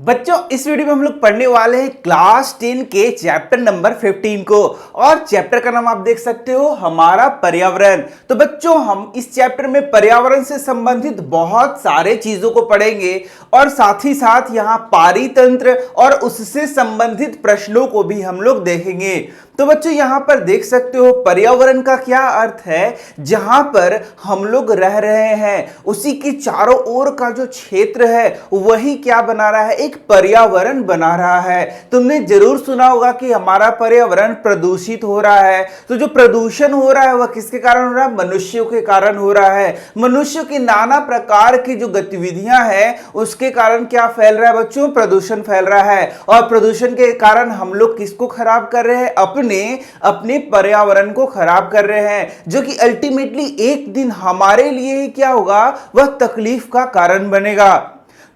बच्चों इस वीडियो में हम लोग पढ़ने वाले हैं क्लास 10 के चैप्टर नंबर 15 को। और चैप्टर का नाम आप देख सकते हो हमारा पर्यावरण। तो बच्चों हम इस चैप्टर में पर्यावरण से संबंधित बहुत सारे चीजों को पढ़ेंगे और साथ ही साथ यहाँ पारितंत्र और उससे संबंधित प्रश्नों को भी हम लोग देखेंगे। तो बच्चों यहाँ पर देख सकते हो पर्यावरण का क्या अर्थ है, जहां पर हम लोग रह रहे हैं उसी के चारों ओर का जो क्षेत्र है वही क्या बना रहा है, एक पर्यावरण बना रहा है। तुमने जरूर सुना होगा कि हमारा पर्यावरण प्रदूषित हो रहा है। तो जो प्रदूषण हो रहा है वह किसके कारण हो रहा है? मनुष्यों के कारण हो रहा है। मनुष्यों की नाना प्रकार की जो गतिविधियां हैं उसके कारण क्या फैल रहा है बच्चों? प्रदूषण फैल रहा है। और प्रदूषण के कारण हम लोग किसको खराब कर रहे हैं? अपने पर्यावरण को खराब कर रहे हैं, जो कि अल्टीमेटली एक दिन हमारे लिए ही क्या होगा, वह तकलीफ का कारण बनेगा।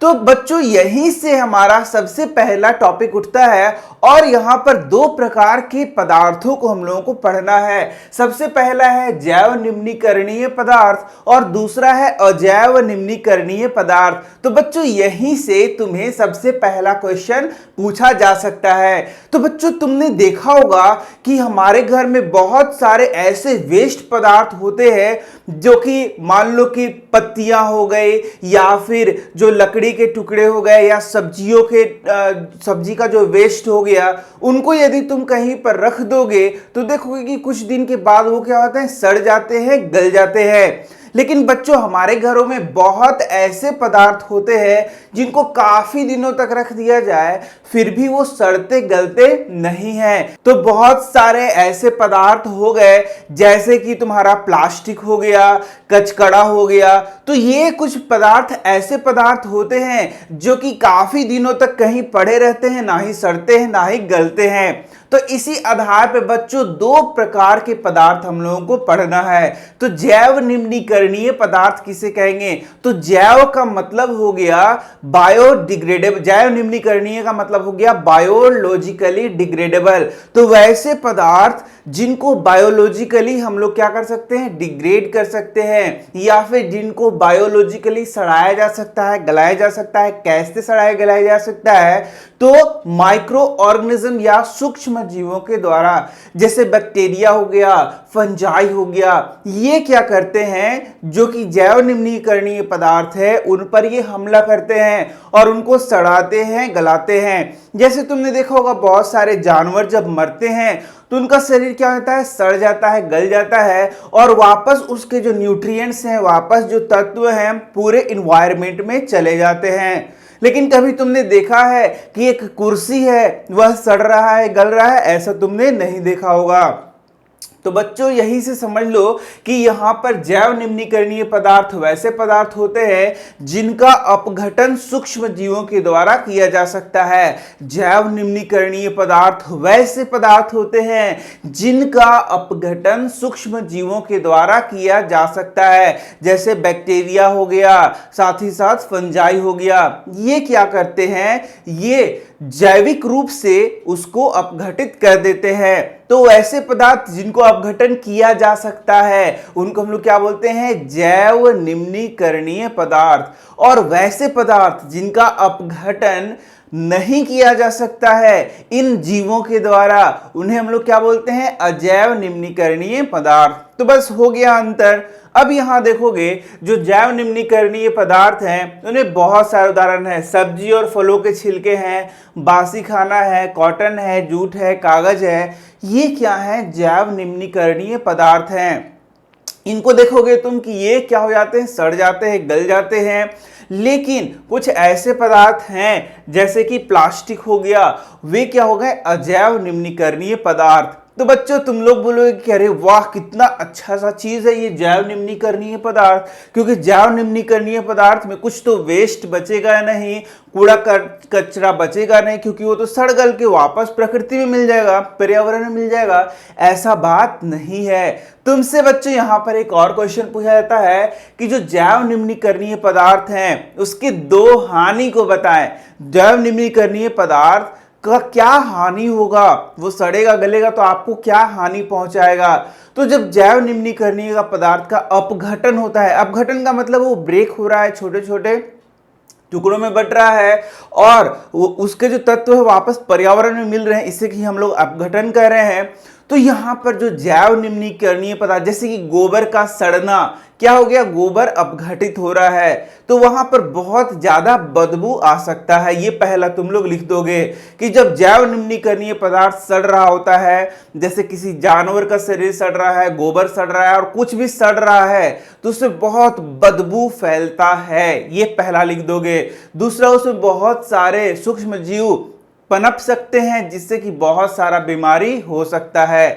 तो बच्चों यहीं से हमारा सबसे पहला टॉपिक उठता है और यहां पर दो प्रकार के पदार्थों को हम लोगों को पढ़ना है। सबसे पहला है जैव निम्नीकरणीय पदार्थ और दूसरा है अजैव निम्नीकरणीय पदार्थ। तो बच्चों यहीं से तुम्हें सबसे पहला क्वेश्चन पूछा जा सकता है। तो बच्चों तुमने देखा होगा कि हमारे घर में बहुत सारे ऐसे वेस्ट पदार्थ होते हैं जो कि मान लो कि पत्तियां हो गए या फिर जो लकड़ी के टुकड़े हो गए या सब्जी का जो वेस्ट हो गया, उनको यदि तुम कहीं पर रख दोगे तो देखोगे कि कुछ दिन के बाद वो क्या होता है, सड़ जाते हैं, गल जाते हैं। लेकिन बच्चों हमारे घरों में बहुत ऐसे पदार्थ होते हैं जिनको काफी दिनों तक रख दिया जाए फिर भी वो सड़ते गलते नहीं हैं। तो बहुत सारे ऐसे पदार्थ हो गए जैसे कि तुम्हारा प्लास्टिक हो गया, कचकड़ा हो गया। तो ये कुछ पदार्थ ऐसे पदार्थ होते हैं जो कि काफी दिनों तक कहीं पड़े रहते हैं, ना ही सड़ते हैं ना ही गलते हैं। तो इसी आधार पे बच्चों दो प्रकार के पदार्थ हम लोगों को पढ़ना है। तो जैव निम्नीकरणीय पदार्थ किसे कहेंगे? तो जैव का मतलब हो गया बायोडिग्रेडेबल, जैव निम्नीकरणीय का मतलब हो गया बायोलॉजिकली डिग्रेडेबल। तो वैसे पदार्थ जिनको बायोलॉजिकली हम लोग क्या कर सकते हैं, डिग्रेड कर सकते हैं, या फिर जिनको बायोलॉजिकली सड़ाया जा सकता है, गलाया जा सकता है। कैसे सड़ाया गलाया जा सकता है? तो माइक्रो ऑर्गेनिज्म या सूक्ष्म जीवों के द्वारा, जैसे बैक्टीरिया हो गया, फंजाई हो गया। ये क्या करते हैं, जो कि जैव निम्नीकरणीय पदार्थ है उन पर ये हमला करते हैं और उनको सड़ाते हैं, गलाते हैं। जैसे तुमने देखा होगा बहुत सारे जानवर जब मरते हैं तो उनका शरीर क्या होता है, सड़ जाता है, गल जाता है और वापस उसके जो न्यूट्रिएंट्स हैं, वापस जो तत्व हैं पूरे इन्वायरमेंट में चले जाते हैं। लेकिन कभी तुमने देखा है कि एक कुर्सी है वह सड़ रहा है, गल रहा है? ऐसा तुमने नहीं देखा होगा। तो बच्चों यहीं से समझ लो कि यहां पर जैव निम्नीकरणीय पदार्थ वैसे पदार्थ होते हैं जिनका अपघटन सूक्ष्म जीवों के द्वारा किया जा सकता है। जैव निम्नीकरणीय पदार्थ वैसे पदार्थ होते हैं जिनका अपघटन सूक्ष्म जीवों के द्वारा किया जा सकता है, जैसे बैक्टीरिया हो गया, साथ ही साथ फंजाई हो गया। ये क्या करते हैं, ये जैविक रूप से उसको अपघटित कर देते हैं। तो ऐसे पदार्थ जिनको अपघटन किया जा सकता है उनको हम लोग क्या बोलते हैं, जैव निम्नीकरणीय पदार्थ। और वैसे पदार्थ जिनका अपघटन नहीं किया जा सकता है इन जीवों के द्वारा, उन्हें हम लोग क्या बोलते हैं, अजैव निम्नीकरणीय पदार्थ। तो बस हो गया अंतर। अब यहां देखोगे जो जैव निम्नीकरणीय पदार्थ हैं उन्हें बहुत सारे उदाहरण है। सब्जी और फलों के छिलके हैं, बासी खाना है, कॉटन है, जूट है, कागज है। ये क्या है, जैव निम्नीकरणीय पदार्थ हैं। इनको देखोगे तुम कि ये क्या हो जाते हैं, सड़ जाते हैं, गल जाते हैं। लेकिन कुछ ऐसे पदार्थ हैं जैसे कि प्लास्टिक हो गया, वे क्या हो गए, अजैव निम्नीकरणीय पदार्थ। तो बच्चों तुम लोग बोलोगे कि अरे वाह कितना अच्छा सा चीज है ये जैव निम्नीकरणीय पदार्थ, क्योंकि जैव निम्नीकरणीय पदार्थ में कुछ तो वेस्ट बचेगा नहीं, कूड़ा कचरा बचेगा नहीं, क्योंकि वो तो सड़ गल के वापस प्रकृति में मिल जाएगा, पर्यावरण में मिल जाएगा। ऐसा बात नहीं है। तुमसे बच्चों यहां पर एक और क्वेश्चन पूछा जाता है कि जो जैव निम्नीकरणीय पदार्थ हैं उसके दो हानि को बताएं। जैव निम्नीकरणीय पदार्थ का क्या हानि होगा, वो सड़ेगा गलेगा तो आपको क्या हानि पहुंचाएगा? तो जब जैव निम्नीकरणीय का पदार्थ का अपघटन होता है, अपघटन का मतलब वो ब्रेक हो रहा है, छोटे छोटे टुकड़ों में बट रहा है और उसके जो तत्व है वापस पर्यावरण में मिल रहे हैं, इसे कि हम लोग अपघटन कर रहे हैं। तो यहाँ पर जो जैव निम्नीकरणीय पदार्थ जैसे कि गोबर का सड़ना, क्या हो गया, गोबर अपघटित हो रहा है, तो वहां पर बहुत ज्यादा बदबू आ सकता है। ये पहला तुम लोग लिख दोगे कि जब जैव निम्नीकरणीय पदार्थ सड़ रहा होता है, जैसे किसी जानवर का शरीर सड़ रहा है, गोबर सड़ रहा है और कुछ भी सड़ रहा है, तो उससे बहुत बदबू फैलता है। ये पहला लिख दोगे। दूसरा, उसमें बहुत सारे सूक्ष्म जीव पनप सकते हैं जिससे कि बहुत सारा बीमारी हो सकता है।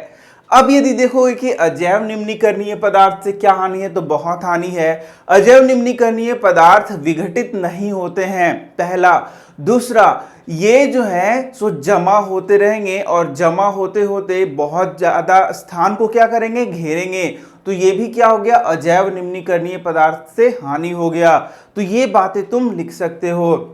अब यदि देखोगे कि अजैव निम्नीकरणीय पदार्थ से क्या हानि है, तो बहुत हानि है। अजैव निम्नीकरणीय पदार्थ विघटित नहीं होते हैं, पहला। दूसरा, ये जो है सो जमा होते रहेंगे और जमा होते होते बहुत ज्यादा स्थान को क्या करेंगे, घेरेंगे। तो ये भी क्या हो गया, अजैव निम्नीकरणीय पदार्थ से हानि हो गया। तो ये बातें तुम लिख सकते हो।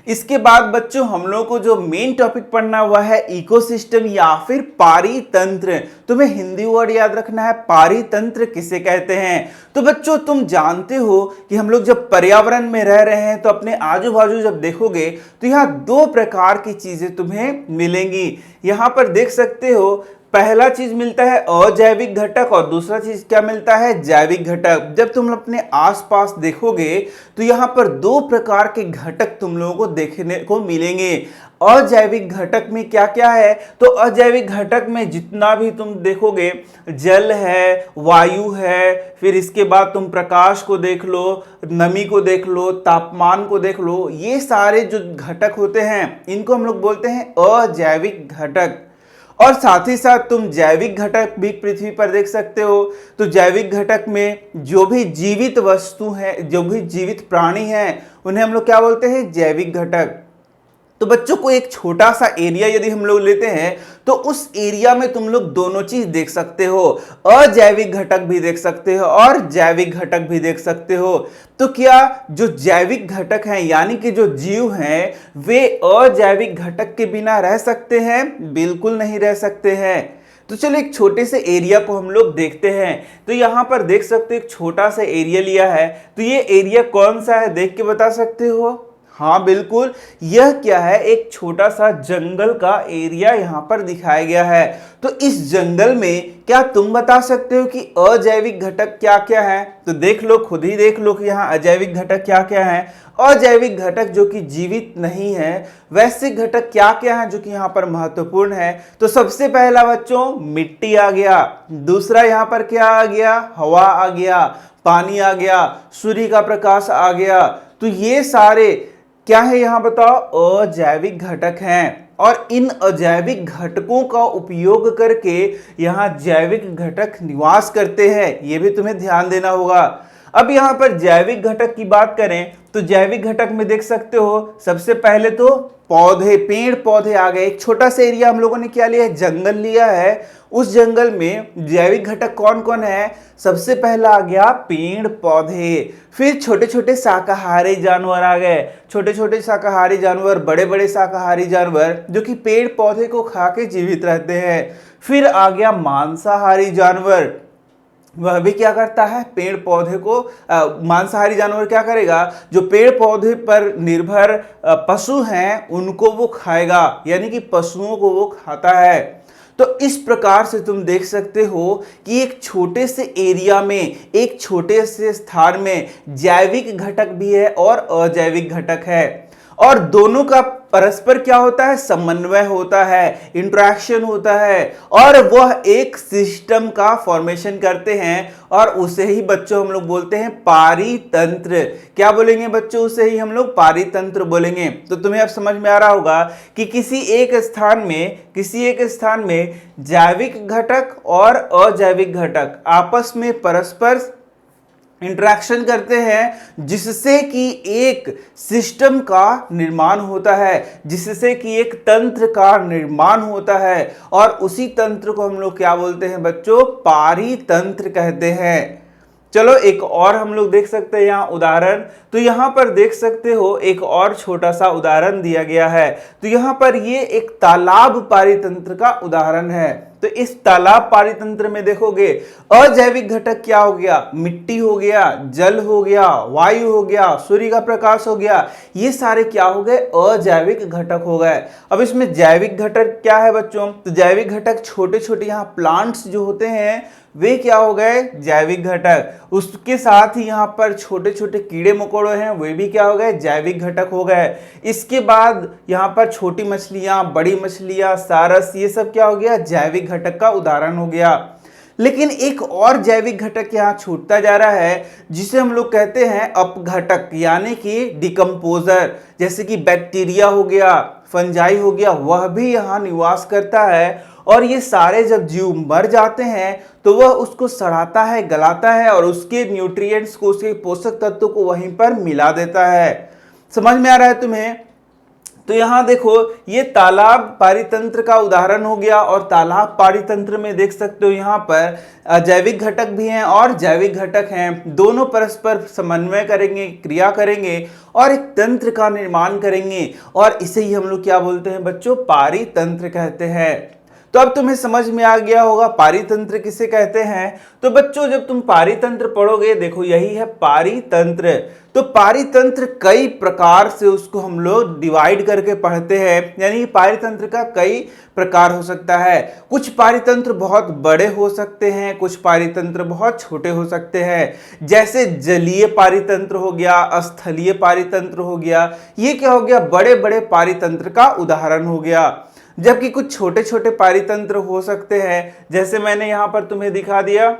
इसके बाद बच्चों हम लोग को जो मेन टॉपिक पढ़ना हुआ है इकोसिस्टम या फिर पारितंत्र। तुम्हें हिंदी वर्ड याद रखना है, पारितंत्र किसे कहते हैं। तो बच्चों तुम जानते हो कि हम लोग जब पर्यावरण में रह रहे हैं तो अपने आजू बाजू जब देखोगे तो यहाँ दो प्रकार की चीजें तुम्हें मिलेंगी। यहाँ पर देख सकते हो, पहला चीज मिलता है अजैविक घटक और दूसरा चीज क्या मिलता है, जैविक घटक। जब तुम अपने आसपास देखोगे तो यहाँ पर दो प्रकार के घटक तुम लोगों को देखने को मिलेंगे। अजैविक घटक में क्या क्या है, तो अजैविक घटक में जितना भी तुम देखोगे, जल है, वायु है, फिर इसके बाद तुम प्रकाश को देख लो, नमी को देख लो, तापमान को देख लो, ये सारे जो घटक होते हैं इनको हम लोग बोलते हैं अजैविक घटक। और साथ ही साथ तुम जैविक घटक भी पृथ्वी पर देख सकते हो। तो जैविक घटक में जो भी जीवित वस्तु है, जो भी जीवित प्राणी हैं, उन्हें हम लोग क्या बोलते हैं, जैविक घटक। तो बच्चों को एक छोटा सा एरिया यदि हम लोग लेते हैं तो उस एरिया में तुम लोग दोनों चीज देख सकते हो, अजैविक घटक भी देख सकते हो और जैविक घटक भी देख सकते हो। तो क्या जो जैविक घटक हैं यानी कि जो जीव हैं वे अजैविक घटक के बिना रह सकते हैं? बिल्कुल नहीं रह सकते हैं। तो चलो एक छोटे से एरिया को हम लोग देखते हैं। तो यहाँ पर देख सकते हो एक छोटा सा एरिया लिया है। तो ये एरिया कौन सा है, देख के बता सकते हो? हाँ बिल्कुल, यह क्या है, एक छोटा सा जंगल का एरिया यहाँ पर दिखाया गया है। तो इस जंगल में क्या तुम बता सकते हो कि अजैविक घटक क्या क्या है? तो देख लो, खुद ही देख लो कि यहाँ अजैविक घटक क्या क्या है। अजैविक घटक जो कि जीवित नहीं है, वैसे घटक क्या क्या है जो कि यहाँ पर महत्वपूर्ण है। तो सबसे पहला बच्चों मिट्टी आ गया, दूसरा यहाँ पर क्या आ गया, हवा आ गया, पानी आ गया, सूर्य का प्रकाश आ गया। तो ये सारे क्या है यहाँ बताओ, अजैविक घटक हैं। और इन अजैविक घटकों का उपयोग करके यहाँ जैविक घटक निवास करते हैं, ये भी तुम्हें ध्यान देना होगा। अब यहाँ पर जैविक घटक की बात करें तो जैविक घटक में देख सकते हो, सबसे पहले तो पौधे, पेड़ पौधे आ गए। एक छोटा सा एरिया हम लोगों ने क्या लिया है, जंगल लिया है। उस जंगल में जैविक घटक कौन कौन है, सबसे पहला आ गया पेड़ पौधे, फिर छोटे छोटे शाकाहारी जानवर आ गए, छोटे छोटे शाकाहारी जानवर, बड़े बड़े शाकाहारी जानवर जो कि पेड़ पौधे को खा के जीवित रहते हैं। फिर आ गया मांसाहारी जानवर, वह भी क्या करता है, पेड़ पौधे को मांसाहारी जानवर क्या करेगा, जो पेड़ पौधे पर निर्भर पशु हैं उनको वो खाएगा, यानी कि पशुओं को वो खाता है। तो इस प्रकार से तुम देख सकते हो कि एक छोटे से एरिया में, एक छोटे से स्थान में जैविक घटक भी है और अजैविक घटक है, और दोनों का परस्पर क्या होता है, समन्वय होता है, इंटरेक्शन होता है, और वह एक सिस्टम का फॉर्मेशन करते हैं, और उसे ही बच्चों हम लोग बोलते हैं पारितंत्र। क्या बोलेंगे बच्चों, उसे ही हम लोग पारितंत्र बोलेंगे। तो तुम्हें अब समझ में आ रहा होगा कि किसी एक स्थान में जैविक घटक और अजैविक घटक आपस में परस्पर इंटरेक्शन करते हैं, जिससे कि एक सिस्टम का निर्माण होता है, जिससे कि एक तंत्र का निर्माण होता है, और उसी तंत्र को हम लोग क्या बोलते हैं बच्चों, पारितंत्र कहते हैं। चलो एक और हम लोग देख सकते हैं यहाँ उदाहरण। तो यहाँ पर देख सकते हो एक और छोटा सा उदाहरण दिया गया है। तो यहाँ पर ये एक तालाब पारितंत्र का उदाहरण है। तो इस तालाब पारितंत्र में देखोगे अजैविक घटक क्या हो गया, मिट्टी हो गया, जल हो गया, वायु हो गया, सूर्य का प्रकाश हो गया, ये सारे क्या हो गए, अजैविक घटक हो गए। अब इसमें जैविक घटक क्या है बच्चों, तो जैविक घटक छोटे छोटे यहाँ प्लांट्स जो होते हैं वे क्या हो गए, जैविक घटक। उसके साथ ही यहाँ पर छोटे छोटे कीड़े मकोड़े हैं, वे भी क्या हो गए, जैविक घटक हो गए। इसके बाद यहाँ पर छोटी मछलियां, बड़ी मछलियां, सारस, ये सब क्या हो गया, जैविक घटक का उदाहरण हो गया। लेकिन एक और जैविक घटक यहाँ छूटता जा रहा है, जिसे हम लोग कहते हैं अपघटक, यानी कि डिकम्पोजर। जैसे कि बैक्टीरिया हो गया, फंजाई हो गया, वह भी यहाँ निवास करता है। और ये सारे जब जीव मर जाते हैं तो वह उसको सड़ाता है, गलाता है और उसके न्यूट्रिएंट्स को, उसके पोषक तत्वों को वहीं पर मिला देता है। समझ में आ रहा है तुम्हें? तो यहाँ देखो, ये तालाब पारितंत्र का उदाहरण हो गया। और तालाब पारितंत्र में देख सकते हो यहाँ पर अजैविक घटक भी हैं और जैविक घटक हैं, दोनों परस्पर समन्वय करेंगे, क्रिया करेंगे और एक तंत्र का निर्माण करेंगे। और इसे ही हम लोग क्या बोलते हैं बच्चों, पारितंत्र कहते हैं। तो अब तुम्हें समझ में आ गया होगा पारितंत्र किसे कहते हैं। तो बच्चों जब तुम पारितंत्र पढ़ोगे, देखो यही है पारितंत्र। तो पारितंत्र कई प्रकार से उसको हम लोग डिवाइड करके पढ़ते हैं, यानी पारितंत्र का कई प्रकार हो सकता है। कुछ पारितंत्र बहुत बड़े हो सकते हैं, कुछ पारितंत्र बहुत छोटे हो सकते हैं। जैसे जलीय पारितंत्र हो गया, स्थलीय पारितंत्र हो गया, ये क्या हो गया, बड़े बड़े पारितंत्र का उदाहरण हो गया। जबकि कुछ छोटे छोटे पारितंत्र हो सकते हैं, जैसे मैंने यहां पर तुम्हें दिखा दिया,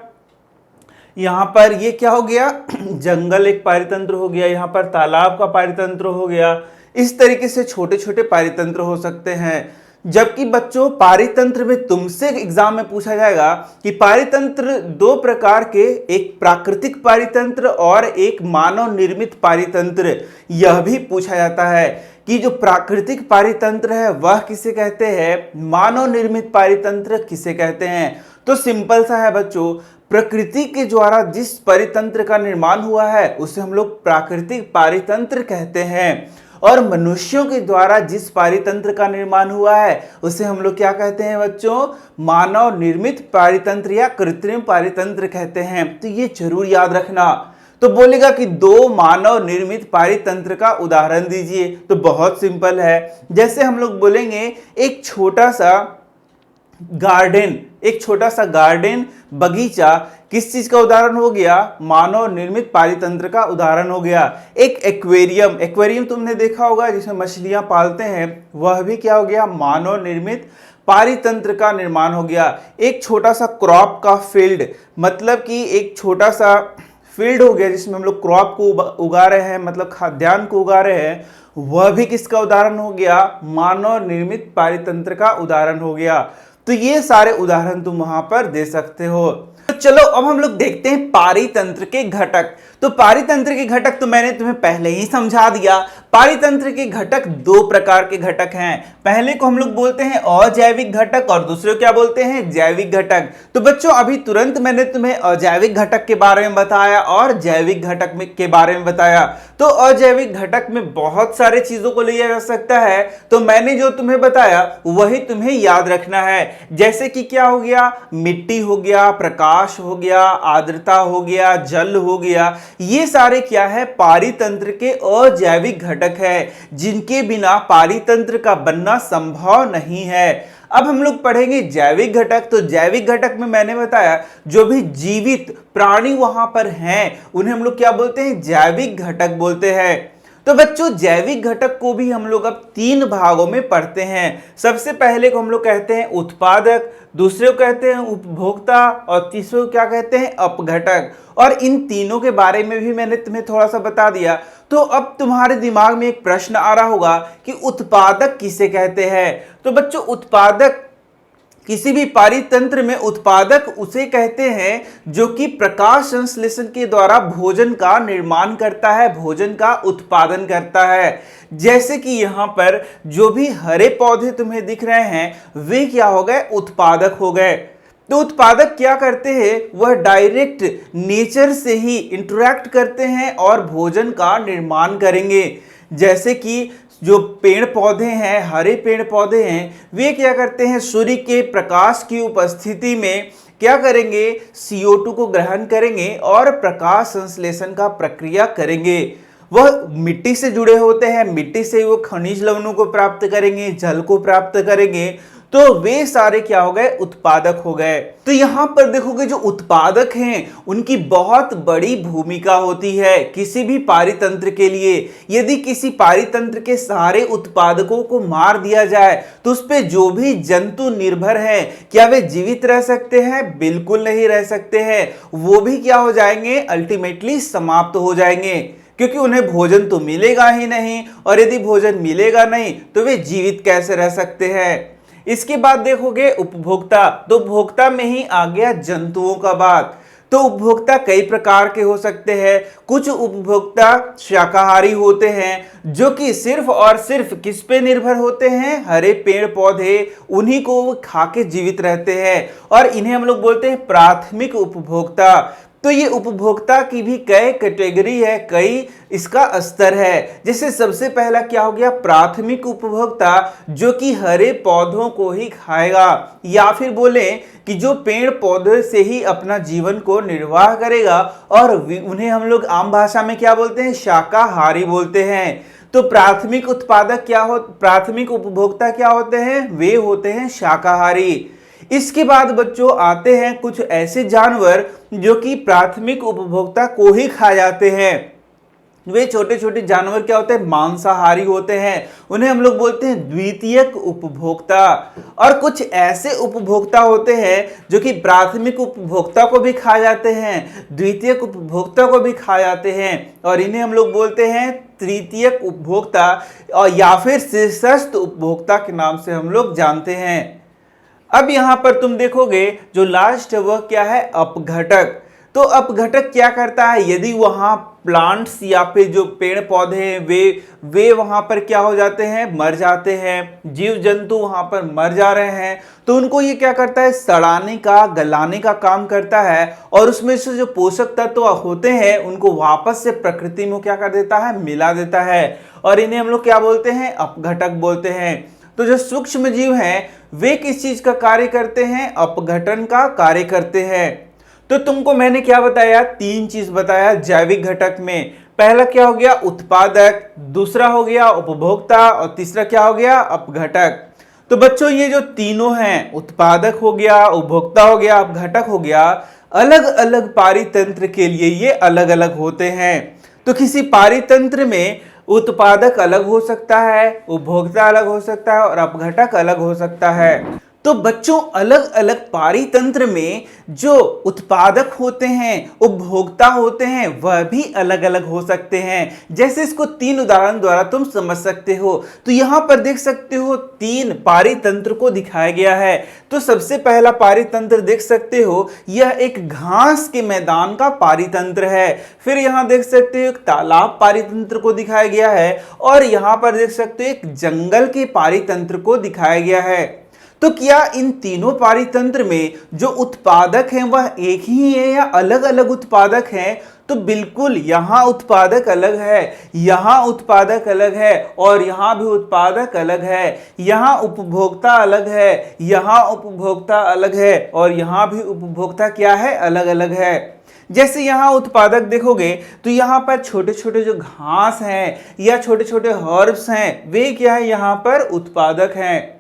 यहां पर ये क्या हो गया, जंगल एक पारितंत्र हो गया, यहां पर तालाब का पारितंत्र हो गया। इस तरीके से छोटे छोटे पारितंत्र हो सकते हैं। जबकि बच्चों पारितंत्र में तुमसे एग्जाम में पूछा जाएगा कि पारितंत्र दो प्रकार के, एक प्राकृतिक पारितंत्र और एक मानव निर्मित पारितंत्र, यह भी पूछा जाता है कि जो प्राकृतिक पारितंत्र है वह किसे कहते हैं, मानव निर्मित पारितंत्र किसे कहते हैं। तो सिंपल सा है बच्चों, प्रकृति के द्वारा जिस पारितंत्र का निर्माण हुआ है उसे हम लोग प्राकृतिक पारितंत्र कहते हैं। और मनुष्यों के द्वारा जिस पारितंत्र का निर्माण हुआ है उसे हम लोग क्या कहते हैं बच्चों, मानव निर्मित पारितंत्र या कृत्रिम पारितंत्र कहते हैं। तो ये जरूर याद रखना। तो बोलेगा कि दो मानव निर्मित पारितंत्र का उदाहरण दीजिए, तो बहुत सिंपल है। जैसे हम लोग बोलेंगे एक छोटा सा गार्डन, एक छोटा सा गार्डन, बगीचा, किस चीज का उदाहरण हो गया, मानव निर्मित पारितंत्र का उदाहरण हो गया। एक एक्वेरियम, एक्वेरियम तुमने देखा होगा जिसमें मछलियां पालते हैं, वह भी क्या हो गया, मानव निर्मित पारितंत्र का निर्माण हो गया। एक छोटा सा क्रॉप का फील्ड, मतलब कि एक छोटा सा फील्ड हो गया जिसमें हम लोग क्रॉप को उगा रहे हैं, मतलब खाद्यान्न को उगा रहे हैं, वह भी किसका उदाहरण हो गया, मानव निर्मित पारितंत्र का उदाहरण हो गया। तो ये सारे उदाहरण तुम वहां पर दे सकते हो। तो चलो अब हम लोग देखते हैं पारितंत्र के घटक। तो पारितंत्र के घटक तो मैंने तुम्हें पहले ही समझा दिया। पारितंत्र के घटक दो प्रकार के घटक हैं। पहले को हम लोग बोलते हैं अजैविक घटक और दूसरे को क्या बोलते हैं, जैविक घटक। तो बच्चों अभी तुरंत मैंने तुम्हें अजैविक घटक के बारे में बताया और जैविक घटक के बारे में बताया। तो अजैविक घटक में बहुत सारे चीजों को लिया जा सकता है, तो मैंने जो तुम्हें बताया वही तुम्हें याद रखना है। जैसे कि क्या हो गया, मिट्टी हो गया, प्रकाश हो गया, आर्द्रता हो गया, जल हो गया, ये सारे क्या है, पारितंत्र के अजैविक घटक है, जिनके बिना पारितंत्र का बनना संभव नहीं है। अब हम लोग पढ़ेंगे जैविक घटक। तो जैविक घटक में मैंने बताया जो भी जीवित प्राणी वहां पर हैं उन्हें हम लोग क्या बोलते हैं, जैविक घटक बोलते हैं। तो बच्चों जैविक घटक को भी हम लोग अब तीन भागों में पढ़ते हैं। सबसे पहले को हम लोग कहते हैं उत्पादक, दूसरे को कहते हैं उपभोक्ता और तीसरे को क्या कहते हैं, अपघटक। और इन तीनों के बारे में भी मैंने तुम्हें थोड़ा सा बता दिया। तो अब तुम्हारे दिमाग में एक प्रश्न आ रहा होगा कि उत्पादक किसे कहते हैं। तो बच्चों उत्पादक, किसी भी पारितंत्र में उत्पादक उसे कहते हैं जो कि प्रकाश संश्लेषण के द्वारा भोजन का निर्माण करता है, भोजन का उत्पादन करता है। जैसे कि यहाँ पर जो भी हरे पौधे तुम्हें दिख रहे हैं वे क्या हो गए, उत्पादक हो गए। तो उत्पादक क्या करते हैं, वह डायरेक्ट नेचर से ही इंटरेक्ट करते हैं और भोजन का निर्माण करेंगे। जैसे कि जो पेड़ पौधे हैं, हरे पेड़ पौधे हैं, वे क्या करते हैं, सूर्य के प्रकाश की उपस्थिति में क्या करेंगे, CO2 को ग्रहण करेंगे और प्रकाश संश्लेषण का प्रक्रिया करेंगे। वह मिट्टी से जुड़े होते हैं, मिट्टी से वो खनिज लवणों को प्राप्त करेंगे, जल को प्राप्त करेंगे, तो वे सारे क्या हो गए, उत्पादक हो गए। तो यहां पर देखोगे जो उत्पादक हैं उनकी बहुत बड़ी भूमिका होती है किसी भी पारितंत्र के लिए। यदि किसी पारितंत्र के सारे उत्पादकों को मार दिया जाए तो उस पे जो भी जंतु निर्भर हैं, क्या वे जीवित रह सकते हैं? बिल्कुल नहीं रह सकते हैं। वो भी क्या हो जाएंगे, अल्टीमेटली समाप्त हो जाएंगे, क्योंकि उन्हें भोजन तो मिलेगा ही नहीं, और यदि भोजन मिलेगा नहीं तो वे जीवित कैसे रह सकते हैं। इसके बाद देखोगे उपभोक्ता, तो उपभोक्ता में ही आ गया जंतुओं का बात। तो उपभोक्ता कई प्रकार के हो सकते हैं। कुछ उपभोक्ता शाकाहारी होते हैं जो कि सिर्फ और सिर्फ किस पे निर्भर होते हैं, हरे पेड़ पौधे, उन्हीं को वो खा के जीवित रहते हैं, और इन्हें हम लोग बोलते हैं प्राथमिक उपभोक्ता। तो ये उपभोक्ता की भी कई कैटेगरी है, कई इसका स्तर है। जैसे सबसे पहला क्या हो गया, प्राथमिक उपभोक्ता, जो कि हरे पौधों को ही खाएगा, या फिर बोले कि जो पेड़ पौधे से ही अपना जीवन को निर्वाह करेगा, और उन्हें हम लोग आम भाषा में क्या बोलते हैं, शाकाहारी बोलते हैं। तो प्राथमिक उत्पादक क्या हो, प्राथमिक उपभोक्ता क्या होते हैं, वे होते हैं शाकाहारी। इसके बाद बच्चों आते हैं कुछ ऐसे जानवर जो कि प्राथमिक उपभोक्ता को ही खा जाते हैं। वे छोटे छोटे जानवर क्या होते हैं, मांसाहारी होते हैं, उन्हें हम लोग बोलते हैं द्वितीयक उपभोक्ता। और कुछ ऐसे उपभोक्ता होते हैं जो कि प्राथमिक उपभोक्ता को भी खा जाते हैं, द्वितीयक उपभोक्ता को भी खा जाते हैं, और इन्हें हम लोग बोलते हैं तृतीयक उपभोक्ता, और या फिर शीर्षस्थ उपभोक्ता के नाम से हम लोग जानते हैं। अब यहां पर तुम देखोगे जो लास्ट है वह क्या है, अपघटक। तो अपघटक क्या करता है, यदि वहां प्लांट्स या फिर जो पेड़ पौधे हैं वे वहां पर क्या हो जाते हैं, मर जाते हैं, जीव जंतु वहां पर मर जा रहे हैं, तो उनको ये क्या करता है, सड़ाने का, गलाने का काम करता है, और उसमें से जो पोषक तत्व होते हैं उनको वापस से प्रकृति में क्या कर देता है, मिला देता है, और इन्हें हम लोग क्या बोलते हैं, अपघटक बोलते हैं। तो जो सूक्ष्म जीव हैं वे किस चीज का कार्य करते हैं, अपघटन का कार्य करते हैं। तो तुमको मैंने क्या बताया, तीन चीज बताया जैविक घटक में। पहला क्या हो गया, उत्पादक, दूसरा हो गया उपभोक्ता, और तीसरा क्या हो गया, अपघटक। तो बच्चों ये जो तीनों हैं, उत्पादक हो गया, उपभोक्ता हो गया, अपघटक हो गया, अलग अलग पारितंत्र के लिए ये अलग अलग होते हैं। तो किसी पारितंत्र में उत्पादक अलग हो सकता है, उपभोक्ता अलग हो सकता है, और अपघटक अलग हो सकता है। तो बच्चों अलग अलग पारितंत्र में जो उत्पादक होते हैं, उपभोक्ता होते हैं, वह भी अलग अलग हो सकते हैं। जैसे इसको तीन उदाहरण द्वारा तुम समझ सकते हो। तो यहां पर देख सकते हो तीन पारितंत्र को दिखाया गया है। तो सबसे पहला पारितंत्र देख सकते हो, यह एक घास के मैदान का पारितंत्र है। फिर यहां देख सकते हो एक तालाब पारितंत्र को दिखाया गया है, और यहां पर देख सकते हो एक जंगल के पारितंत्र को दिखाया गया है। तो क्या इन तीनों पारितंत्र में जो उत्पादक हैं वह एक ही है या अलग अलग उत्पादक हैं? तो बिल्कुल, यहाँ उत्पादक अलग है, यहाँ उत्पादक अलग है, और यहाँ भी उत्पादक अलग है, यहाँ उपभोक्ता अलग है, यहाँ उपभोक्ता अलग है, और यहाँ भी उपभोक्ता क्या है, अलग अलग है। जैसे यहाँ उत्पादक देखोगे तो यहाँ पर छोटे छोटे जो घास हैं या छोटे छोटे हर्ब्स हैं वे क्या है, यहाँ पर उत्पादक हैं।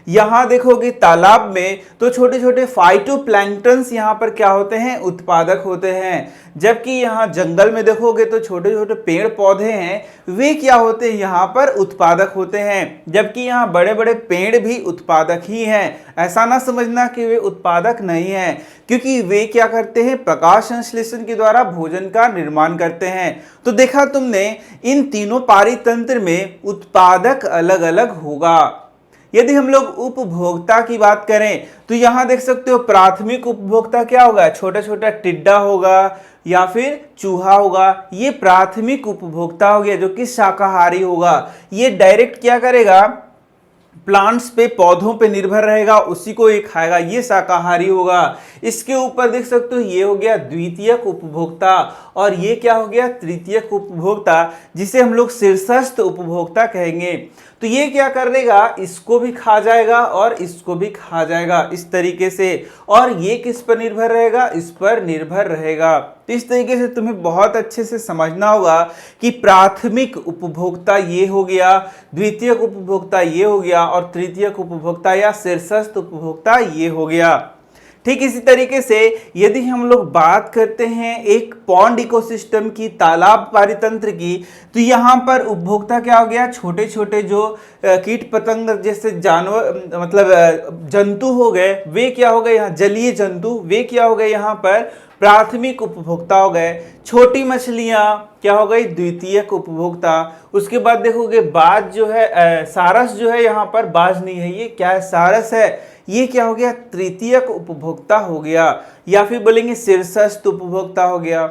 यहां देखोगे तालाब में तो छोटे छोटे फाइटोप्लैंक्टन्स यहां पर क्या होते हैं, उत्पादक होते हैं। जबकि यहां जंगल में देखोगे तो छोटे छोटे पेड़ पौधे हैं, वे क्या होते हैं, यहां पर उत्पादक होते हैं। जबकि यहां बड़े बड़े पेड़ भी उत्पादक ही हैं। ऐसा ना समझना कि वे उत्पादक नहीं हैं, क्योंकि वे क्या करते हैं, प्रकाश संश्लेषण के द्वारा भोजन का निर्माण करते हैं। तो देखा तुमने, इन तीनों पारितंत्र में उत्पादक अलग अलग होगा। यदि हम लोग उपभोक्ता की बात करें तो यहां देख सकते हो प्राथमिक उपभोक्ता क्या होगा, छोटा छोटा टिड्डा होगा या फिर चूहा होगा, ये प्राथमिक उपभोक्ता हो गया जो कि शाकाहारी होगा। ये डायरेक्ट क्या करेगा, प्लांट्स पे, पौधों पे निर्भर रहेगा, उसी को ये खाएगा, ये शाकाहारी होगा। इसके ऊपर देख सकते हो ये हो गया द्वितीयक उपभोक्ता, और ये क्या हो गया तृतीयक उपभोक्ता, जिसे हम लोग शीर्षस्थ उपभोक्ता कहेंगे। तो ये क्या कर देगा, इसको भी खा जाएगा और इसको भी खा जाएगा इस तरीके से। और ये किस पर निर्भर रहेगा, इस पर निर्भर रहेगा। तो इस तरीके से तुम्हें बहुत अच्छे से समझना होगा कि प्राथमिक उपभोक्ता ये हो गया, द्वितीयक उपभोक्ता ये हो गया, और तृतीयक उपभोक्ता या शीर्षस्थ उपभोक्ता ये हो गया। ठीक इसी तरीके से यदि हम लोग बात करते हैं एक पॉन्ड इकोसिस्टम की, तालाब पारितंत्र की, तो यहाँ पर उपभोक्ता क्या हो गया, छोटे छोटे जो कीट पतंग जैसे जानवर मतलब जंतु हो गए, वे क्या हो गए, यहाँ जलीय जंतु, वे क्या हो गए यहाँ पर प्राथमिक उपभोक्ता हो गए। छोटी मछलियाँ क्या हो गई, द्वितीयक उपभोक्ता। उसके बाद देखोगे बाज जो है, सारस जो है, यहाँ पर बाज नहीं है, ये क्या है, सारस है, ये क्या हो गया, तृतीयक उपभोक्ता हो गया, या फिर बोलेंगे शीर्षस्थ उपभोक्ता हो गया।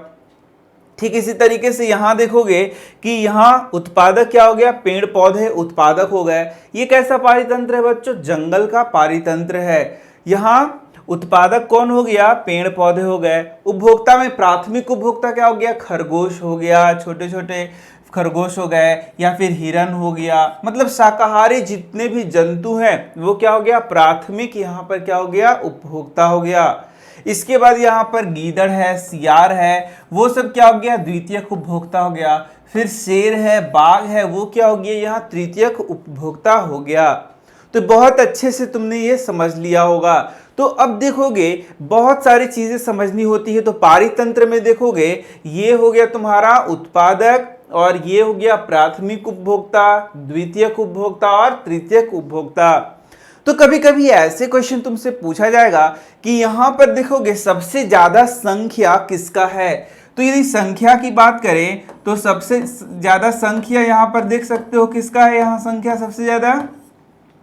ठीक इसी तरीके से यहां देखोगे कि यहां उत्पादक क्या हो गया, पेड़ पौधे उत्पादक हो गए। ये कैसा पारितंत्र है बच्चों, जंगल का पारितंत्र है। यहां उत्पादक कौन हो गया, पेड़ पौधे हो गए। उपभोक्ता में प्राथमिक उपभोक्ता क्या हो गया, खरगोश हो गया, छोटे छोटे खरगोश हो गए, या फिर हिरन हो गया, मतलब शाकाहारी जितने भी जंतु हैं वो क्या हो गया, प्राथमिक यहाँ पर क्या हो गया, उपभोक्ता हो गया। इसके बाद यहाँ पर गीदड़ है, सियार है, वो सब क्या हो गया, द्वितीयक उपभोक्ता हो गया। फिर शेर है, बाघ है, वो क्या हो गया, यहाँ तृतीयक उपभोक्ता हो गया। तो बहुत अच्छे से तुमने ये समझ लिया होगा। तो अब देखोगे बहुत सारी चीजें समझनी होती है। तो पारितंत्र में देखोगे ये हो गया तुम्हारा उत्पादक, और ये हो गया प्राथमिक उपभोक्ता, द्वितीयक उपभोक्ता और तृतीयक उपभोक्ता। तो कभी कभी ऐसे क्वेश्चन तुमसे पूछा जाएगा कि यहां पर देखोगे सबसे ज्यादा संख्या किसका है। तो यदि संख्या की बात करें तो सबसे ज्यादा संख्या यहां पर देख सकते हो किसका है, यहां संख्या सबसे ज्यादा,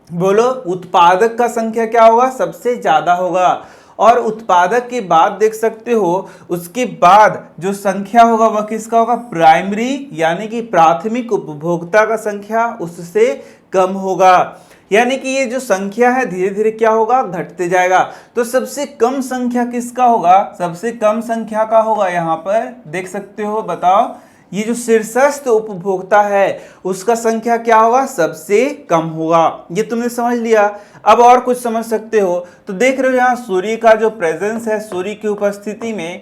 बोलो, उत्पादक का संख्या क्या होगा, सबसे ज्यादा होगा। और उत्पादक के बाद देख सकते हो उसके बाद जो संख्या होगा वह किसका होगा, प्राइमरी यानी कि प्राथमिक उपभोक्ता का संख्या उससे कम होगा। यानी कि ये जो संख्या है धीरे धीरे क्या होगा, घटते जाएगा। तो सबसे कम संख्या किसका होगा, सबसे कम संख्या का होगा, यहाँ पर देख सकते हो, बताओ, ये जो शीर्षस्थ उपभोक्ता है उसका संख्या क्या होगा, सबसे कम होगा। ये तुमने समझ लिया। अब और कुछ समझ सकते हो। तो देख रहे हो यहाँ सूर्य का जो प्रेजेंस है, सूर्य की उपस्थिति में,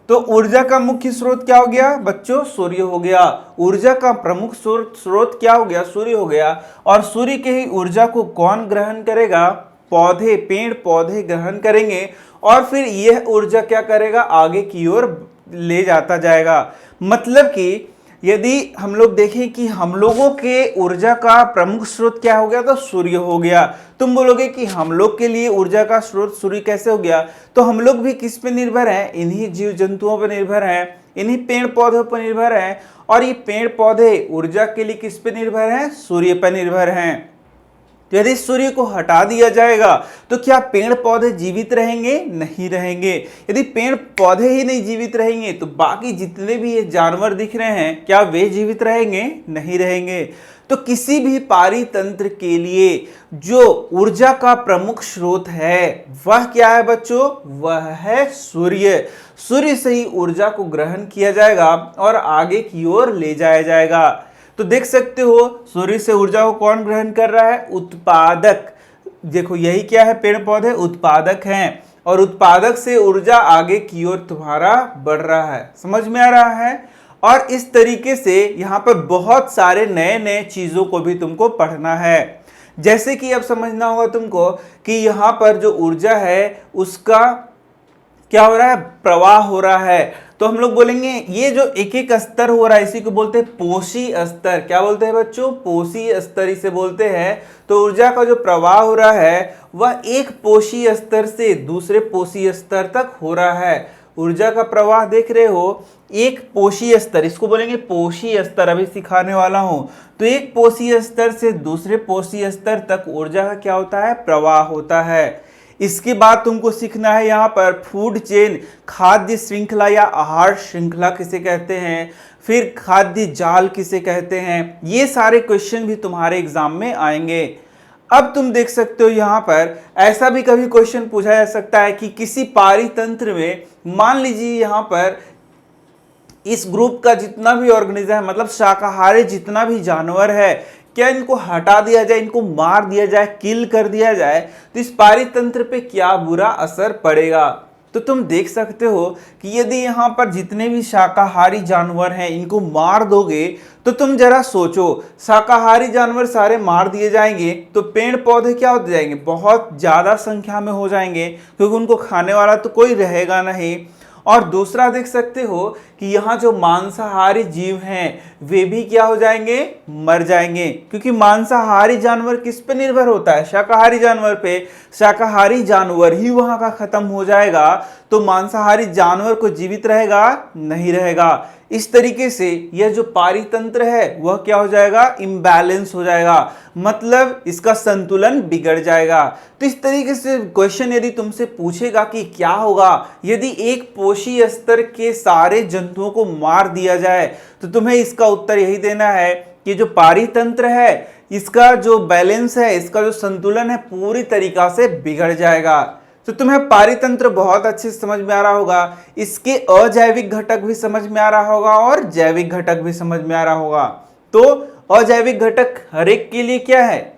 तो ऊर्जा का मुख्य स्रोत क्या हो गया बच्चों, सूर्य हो गया। ऊर्जा का प्रमुख स्रोत क्या हो गया, सूर्य हो गया। और सूर्य के ही ऊर्जा को कौन ग्रहण करेगा, पौधे, पेड़ पौधे ग्रहण करेंगे, और फिर यह ऊर्जा क्या करेगा, आगे की ओर ले जाता जाएगा। मतलब कि यदि हम लोग देखें कि हम लोगों के ऊर्जा का प्रमुख स्रोत क्या हो गया, तो सूर्य हो गया। तुम बोलोगे कि हम लोग के लिए ऊर्जा का स्रोत सूर्य कैसे हो गया, तो हम लोग भी किस पे निर्भर हैं, इन्हीं जीव जंतुओं पर निर्भर हैं, इन्हीं पेड़ पौधों पर निर्भर हैं। और ये पेड़ पौधे ऊर्जा के लिए किस पे निर्भर हैं, सूर्य पर निर्भर हैं। तो यदि सूर्य को हटा दिया जाएगा तो क्या पेड़ पौधे जीवित रहेंगे, नहीं रहेंगे। यदि पेड़ पौधे ही नहीं जीवित रहेंगे तो बाकी जितने भी ये जानवर दिख रहे हैं क्या वे जीवित रहेंगे, नहीं रहेंगे। तो किसी भी पारितंत्र के लिए जो ऊर्जा का प्रमुख स्रोत है वह क्या है बच्चों, वह है सूर्य। सूर्य से ही ऊर्जा को ग्रहण किया जाएगा और आगे की ओर ले जाया जाएगा। तो देख सकते हो सूर्य से ऊर्जा को कौन ग्रहण कर रहा है, उत्पादक। देखो यही क्या है, पेड़ पौधे उत्पादक हैं, और उत्पादक से ऊर्जा आगे की ओर तुम्हारा बढ़ रहा है। समझ में आ रहा है। और इस तरीके से यहाँ पर बहुत सारे नए नए चीजों को भी तुमको पढ़ना है। जैसे कि अब समझना होगा तुमको कि यहाँ पर जो ऊर्जा है उसका क्या हो रहा है, प्रवाह हो रहा है। तो हम लोग बोलेंगे ये जो एक एक स्तर हो रहा है इसी को बोलते हैं पोषी स्तर। क्या बोलते हैं बच्चों, पोषी स्तर इसे बोलते हैं। तो ऊर्जा का जो प्रवाह हो रहा है वह एक पोषी स्तर से दूसरे पोषी स्तर तक हो रहा है। ऊर्जा का प्रवाह देख रहे हो, एक पोषी स्तर, इसको बोलेंगे पोषी स्तर, अभी सिखाने वाला हूं। तो एक पोषी स्तर से दूसरे पोषी स्तर तक ऊर्जा का क्या होता है, प्रवाह होता है। इसके बाद तुमको सीखना है यहाँ पर फूड चेन, खाद्य श्रृंखला या आहार श्रृंखला किसे कहते हैं, फिर खाद्य जाल किसे कहते हैं। ये सारे क्वेश्चन भी तुम्हारे एग्जाम में आएंगे। अब तुम देख सकते हो यहाँ पर ऐसा भी कभी क्वेश्चन पूछा जा सकता है कि किसी पारितंत्र में मान लीजिए यहाँ पर इस ग्रुप का जितना भी ऑर्गेनिज्म है, मतलब शाकाहारी जितना भी जानवर है, क्या इनको हटा दिया जाए, इनको मार दिया जाए, किल कर दिया जाए, तो इस पारितंत्र पे क्या बुरा असर पड़ेगा। तो तुम देख सकते हो कि यदि यहाँ पर जितने भी शाकाहारी जानवर हैं इनको मार दोगे, तो तुम जरा सोचो, शाकाहारी जानवर सारे मार दिए जाएंगे तो पेड़ पौधे क्या हो जाएंगे, बहुत ज्यादा संख्या में हो जाएंगे, क्योंकि उनको खाने वाला तो कोई रहेगा नहीं। और दूसरा देख सकते हो कि यहाँ जो मांसाहारी जीव हैं वे भी क्या हो जाएंगे, मर जाएंगे, क्योंकि मांसाहारी जानवर किस पे निर्भर होता है, शाकाहारी जानवर पे। शाकाहारी जानवर ही वहां का खत्म हो जाएगा तो मांसाहारी जानवर को जीवित रहेगा नहीं रहेगा। इस तरीके से यह जो पारितंत्र है वह क्या हो जाएगा, इम्बैलेंस हो जाएगा, मतलब इसका संतुलन बिगड़ जाएगा। तो इस तरीके से क्वेश्चन यदि तुमसे पूछेगा कि क्या होगा यदि एक पोषी स्तर के सारे जंतुओं को मार दिया जाए, तो तुम्हें इसका उत्तर यही देना है कि जो पारितंत्र है इसका जो बैलेंस है, इसका जो संतुलन है पूरी तरीका से बिगड़ जाएगा। तो तुम्हें पारितंत्र बहुत अच्छे से समझ में आ रहा होगा, इसके अजैविक घटक भी समझ में आ रहा होगा और जैविक घटक भी समझ में आ रहा होगा। तो अजैविक घटक हर एक के लिए क्या है,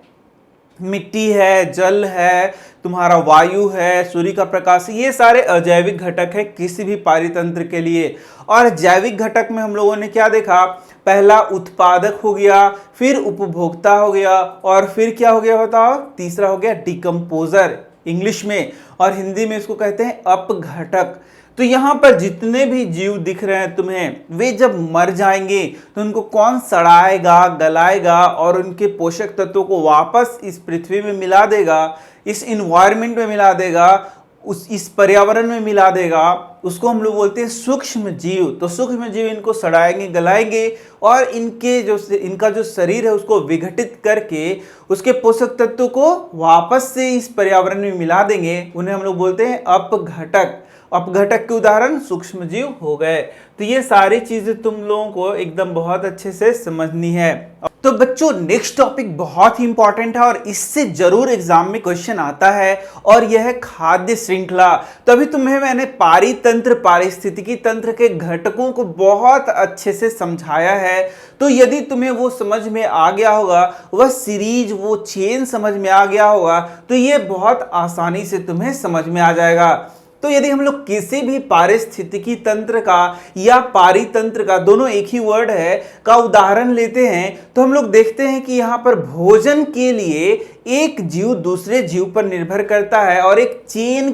मिट्टी है, जल है, तुम्हारा वायु है, सूर्य का प्रकाश, ये सारे अजैविक घटक है किसी भी पारितंत्र के लिए। और जैविक घटक में हम लोगों ने क्या देखा, पहला उत्पादक हो गया, फिर उपभोक्ता हो गया, और फिर क्या हो गया बताओ, तीसरा हो गया डिकम्पोजर इंग्लिश में, और हिंदी में इसको कहते हैं अपघटक। तो यहाँ पर जितने भी जीव दिख रहे हैं तुम्हें, वे जब मर जाएंगे तो उनको कौन सड़ाएगा, गलाएगा और उनके पोषक तत्वों को वापस इस पृथ्वी में मिला देगा, इस इन्वायरमेंट में मिला देगा, इस पर्यावरण में मिला देगा, उसको हम लोग बोलते हैं सूक्ष्म जीव। तो सूक्ष्म जीव इनको सड़ाएंगे, गलाएंगे और इनका जो शरीर है उसको विघटित करके उसके पोषक तत्वों को वापस से इस पर्यावरण में मिला देंगे। उन्हें हम लोग बोलते हैं अपघटक। अपघटक के उदाहरण सूक्ष्म जीव हो गए। तो ये सारी चीजें तुम लोगों को एकदम बहुत अच्छे से समझनी है। तो बच्चों नेक्स्ट टॉपिक बहुत ही इंपॉर्टेंट है और इससे जरूर एग्जाम में क्वेश्चन आता है, और यह है खाद्य श्रृंखला। तो अभी तुम्हें मैंने पारितंत्र, पारिस्थितिकी तंत्र के घटकों को बहुत अच्छे से समझाया है। तो यदि तुम्हें वो समझ में आ गया होगा, वह सीरीज, वो चेन समझ में आ गया होगा, तो ये बहुत आसानी से तुम्हें समझ में आ जाएगा। तो यदि हम लोग किसी भी पारिस्थितिकी तंत्र का या पारितंत्र का, दोनों एक ही वर्ड है, का उदाहरण लेते हैं, तो हम लोग देखते हैं कि यहाँ पर भोजन के लिए एक जीव दूसरे जीव पर निर्भर करता है और एक चेन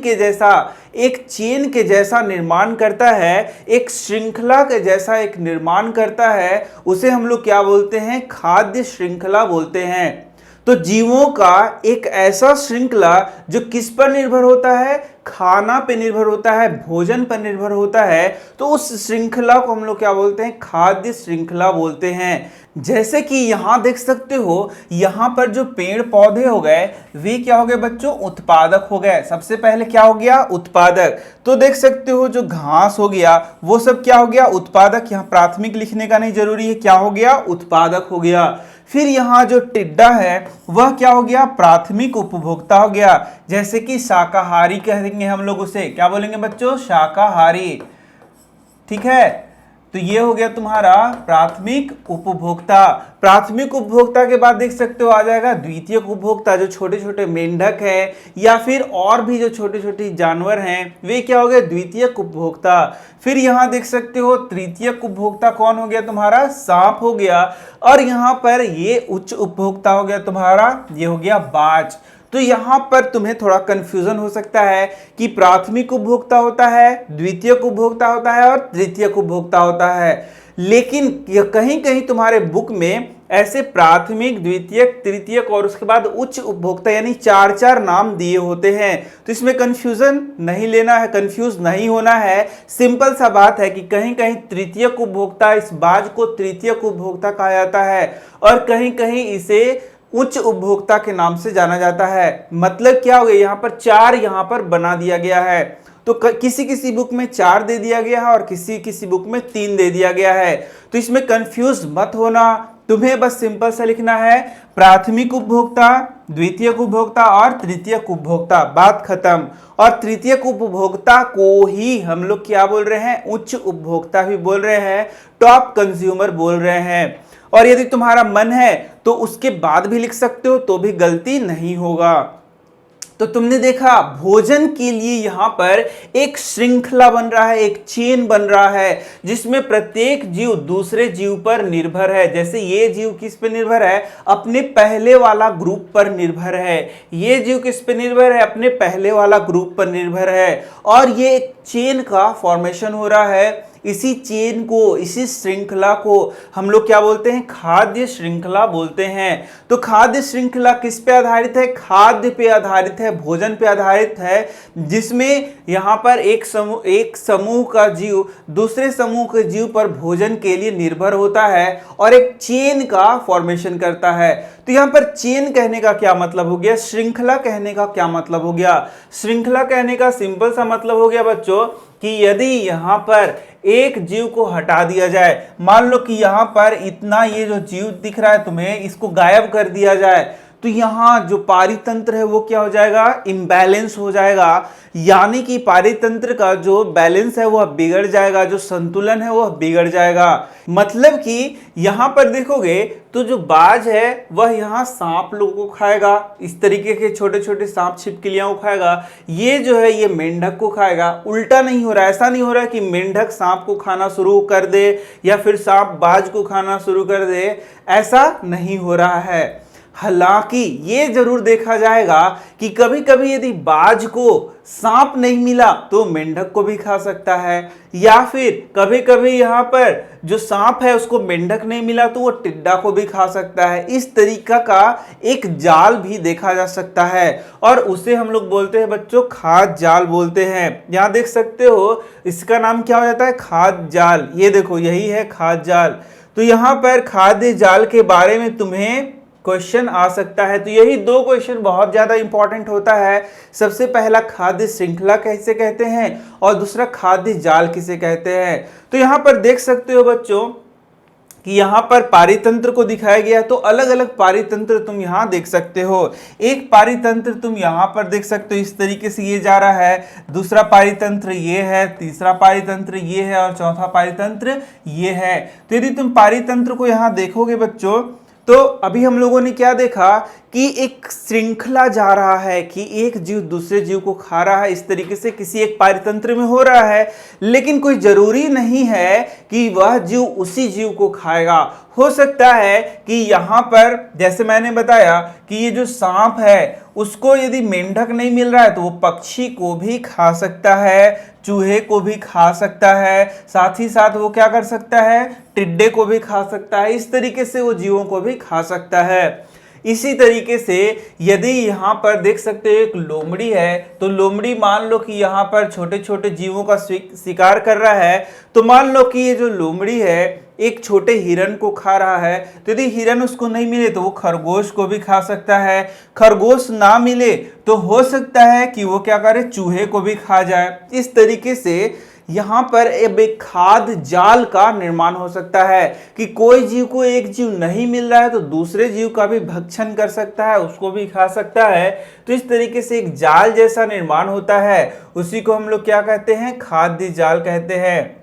के जैसा निर्माण करता है, एक श्रृंखला के जैसा एक निर्माण करता है। उसे हम लोग क्या बोलते हैं, खाद्य श्रृंखला बोलते हैं। तो जीवों का एक ऐसा श्रृंखला जो किस पर निर्भर होता है, खाना पे निर्भर होता है, भोजन पर निर्भर होता है, तो उस श्रृंखला को हम लोग क्या बोलते हैं, खाद्य श्रृंखला बोलते हैं। जैसे कि यहाँ देख सकते हो, यहाँ पर जो पेड़ पौधे हो गए वे क्या हो गए बच्चों, उत्पादक हो गए। सबसे पहले क्या हो गया, उत्पादक। तो देख सकते हो जो घास हो गया वो सब क्या हो गया, उत्पादक। यहाँ प्राथमिक लिखने का नहीं जरूरी है, क्या हो गया, उत्पादक हो गया। फिर यहाँ जो टिड्डा है वह क्या हो गया, प्राथमिक उपभोक्ता हो गया। जैसे कि शाकाहारी कहेंगे हम लोग उसे, क्या बोलेंगे बच्चों, शाकाहारी। ठीक है, तो ये हो गया तुम्हारा प्राथमिक उपभोक्ता। प्राथमिक उपभोक्ता के बाद देख सकते हो आ जाएगा द्वितीयक उपभोक्ता, जो छोटे छोटे मेंढक है या फिर और भी जो छोटे छोटे जानवर हैं वे क्या हो गए, द्वितीयक उपभोक्ता। फिर यहाँ देख सकते हो तृतीयक उपभोक्ता कौन हो गया तुम्हारा, सांप हो गया। और यहाँ पर ये उच्च उपभोक्ता हो गया तुम्हारा, ये हो गया बाज। तो यहां पर तुम्हें थोड़ा कंफ्यूजन हो सकता है कि प्राथमिक उपभोक्ता होता है, द्वितीयक उपभोक्ता होता है और तृतीयक उपभोक्ता होता है, लेकिन कहीं कहीं तुम्हारे बुक में ऐसे प्राथमिक, द्वितीयक, तृतीयक और उसके बाद उच्च उपभोक्ता यानी चार चार नाम दिए होते हैं। तो इसमें कंफ्यूजन नहीं लेना है, कंफ्यूज नहीं होना है। सिंपल सा बात है कि कहीं कहीं तृतीयक उपभोक्ता, इस बाज को तृतीयक उपभोक्ता कहा जाता है और कहीं कहीं इसे उच्च उपभोक्ता के नाम से जाना जाता है। मतलब क्या हो गया, यहाँ पर चार यहाँ पर बना दिया गया है। तो किसी किसी बुक में 4 दे दिया गया है और किसी किसी बुक में 3 दे दिया गया है। तो इसमें कंफ्यूज मत होना, तुम्हें बस सिंपल सा लिखना है प्राथमिक उपभोक्ता, द्वितीयक उपभोक्ता और तृतीयक उपभोक्ता, बात खत्म। और तृतीयक उपभोक्ता को ही हम लोग क्या बोल रहे हैं, उच्च उपभोक्ता भी बोल रहे हैं, टॉप कंज्यूमर बोल रहे हैं। और यदि तुम्हारा मन है तो उसके बाद भी लिख सकते हो, तो भी गलती नहीं होगा। तो तुमने देखा भोजन के लिए यहां पर एक श्रृंखला बन रहा है, एक चेन बन रहा है, जिसमें प्रत्येक जीव दूसरे जीव पर निर्भर है। जैसे ये जीव किस पे निर्भर है, अपने पहले वाला ग्रुप पर निर्भर है। ये जीव किस पे निर्भर है, अपने पहले वाला ग्रुप पर निर्भर है। और ये एक चेन का फॉर्मेशन हो रहा है। इसी चेन को, इसी श्रृंखला को हम लोग क्या बोलते हैं, खाद्य श्रृंखला बोलते हैं। तो खाद्य श्रृंखला किस पे आधारित है, खाद्य पे आधारित है, भोजन पे आधारित है, जिसमें यहाँ पर एक समूह का जीव दूसरे समूह के जीव पर भोजन के लिए निर्भर होता है और एक चेन का फॉर्मेशन करता है। तो यहाँ पर चेन कहने का क्या मतलब हो गया, श्रृंखला कहने का क्या मतलब हो गया। श्रृंखला कहने का सिंपल सा मतलब हो गया बच्चों कि यदि यहाँ पर एक जीव को हटा दिया जाए, मान लो कि यहाँ पर इतना ये जो जीव दिख रहा है तुम्हें, इसको गायब कर दिया जाए, तो यहाँ जो पारितंत्र है वो क्या हो जाएगा, इम्बैलेंस हो जाएगा। यानी कि पारितंत्र का जो बैलेंस है वह बिगड़ जाएगा, जो संतुलन है वह बिगड़ जाएगा। मतलब कि यहाँ पर देखोगे तो जो बाज है वह यहाँ सांप लोगों को खाएगा, इस तरीके के छोटे छोटे सांप छिपकलियां को खाएगा। ये जो है ये मेंढक को खाएगा। उल्टा नहीं हो रहा, ऐसा नहीं हो रहा कि मेंढक सांप को खाना शुरू कर दे या फिर सांप बाज को खाना शुरू कर दे, ऐसा नहीं हो रहा है। हालांकि ये जरूर देखा जाएगा कि कभी कभी यदि बाज को सांप नहीं मिला तो मेंढक को भी खा सकता है, या फिर कभी कभी यहाँ पर जो सांप है उसको मेंढक नहीं मिला तो वो टिड्डा को भी खा सकता है। इस तरीका का एक जाल भी देखा जा सकता है और उसे हम लोग बोलते हैं बच्चों खाद्य जाल बोलते हैं। यहाँ देख सकते हो इसका नाम क्या हो जाता है, खाद्य जाल। ये देखो यही है खाद्य जाल। तो यहाँ पर खाद्य जाल के बारे में तुम्हें क्वेश्चन आ सकता है। तो यही दो क्वेश्चन बहुत ज्यादा इंपॉर्टेंट होता है। सबसे पहला खाद्य श्रृंखला कैसे कहते हैं और दूसरा खाद्य जाल किसे कहते हैं। तो यहाँ पर देख सकते हो बच्चों कि यहाँ पर पारितंत्र को दिखाया गया, तो अलग अलग पारितंत्र तुम यहाँ देख सकते हो। एक पारितंत्र तुम यहाँ पर देख सकते हो, इस तरीके से ये जा रहा है, दूसरा पारितंत्र ये है, तीसरा पारितंत्र ये है और चौथा पारितंत्र ये है। तो यदि तुम पारितंत्र को यहाँ देखोगे बच्चों, तो अभी हम लोगों ने क्या देखा कि एक श्रृंखला जा रहा है कि एक जीव दूसरे जीव को खा रहा है, इस तरीके से किसी एक पारितंत्र में हो रहा है। लेकिन कोई जरूरी नहीं है कि वह जीव उसी जीव को खाएगा। हो सकता है कि यहाँ पर जैसे मैंने बताया कि ये जो सांप है उसको यदि मेंढक नहीं मिल रहा है तो वो पक्षी को भी खा सकता है, चूहे को भी खा सकता है, साथ ही साथ वो क्या कर सकता है, टिड्डे को भी खा सकता है। इस तरीके से वो जीवों को भी खा सकता है। इसी तरीके से यदि यहाँ पर देख सकते हो एक लोमड़ी है, तो लोमड़ी मान लो कि यहाँ पर छोटे छोटे जीवों का शिकार कर रहा है। तो मान लो कि ये जो लोमड़ी है एक छोटे हिरन को खा रहा है, तो यदि हिरन उसको नहीं मिले तो वो खरगोश को भी खा सकता है। खरगोश ना मिले तो हो सकता है कि वो क्या करे, चूहे को भी खा जाए। इस तरीके से यहाँ पर एक खाद्य जाल का निर्माण हो सकता है कि कोई जीव को एक जीव नहीं मिल रहा है तो दूसरे जीव का भी भक्षण कर सकता है, उसको भी खा सकता है। तो इस तरीके से एक जाल जैसा निर्माण होता है, उसी को हम लोग क्या कहते हैं, खाद्य जाल कहते हैं।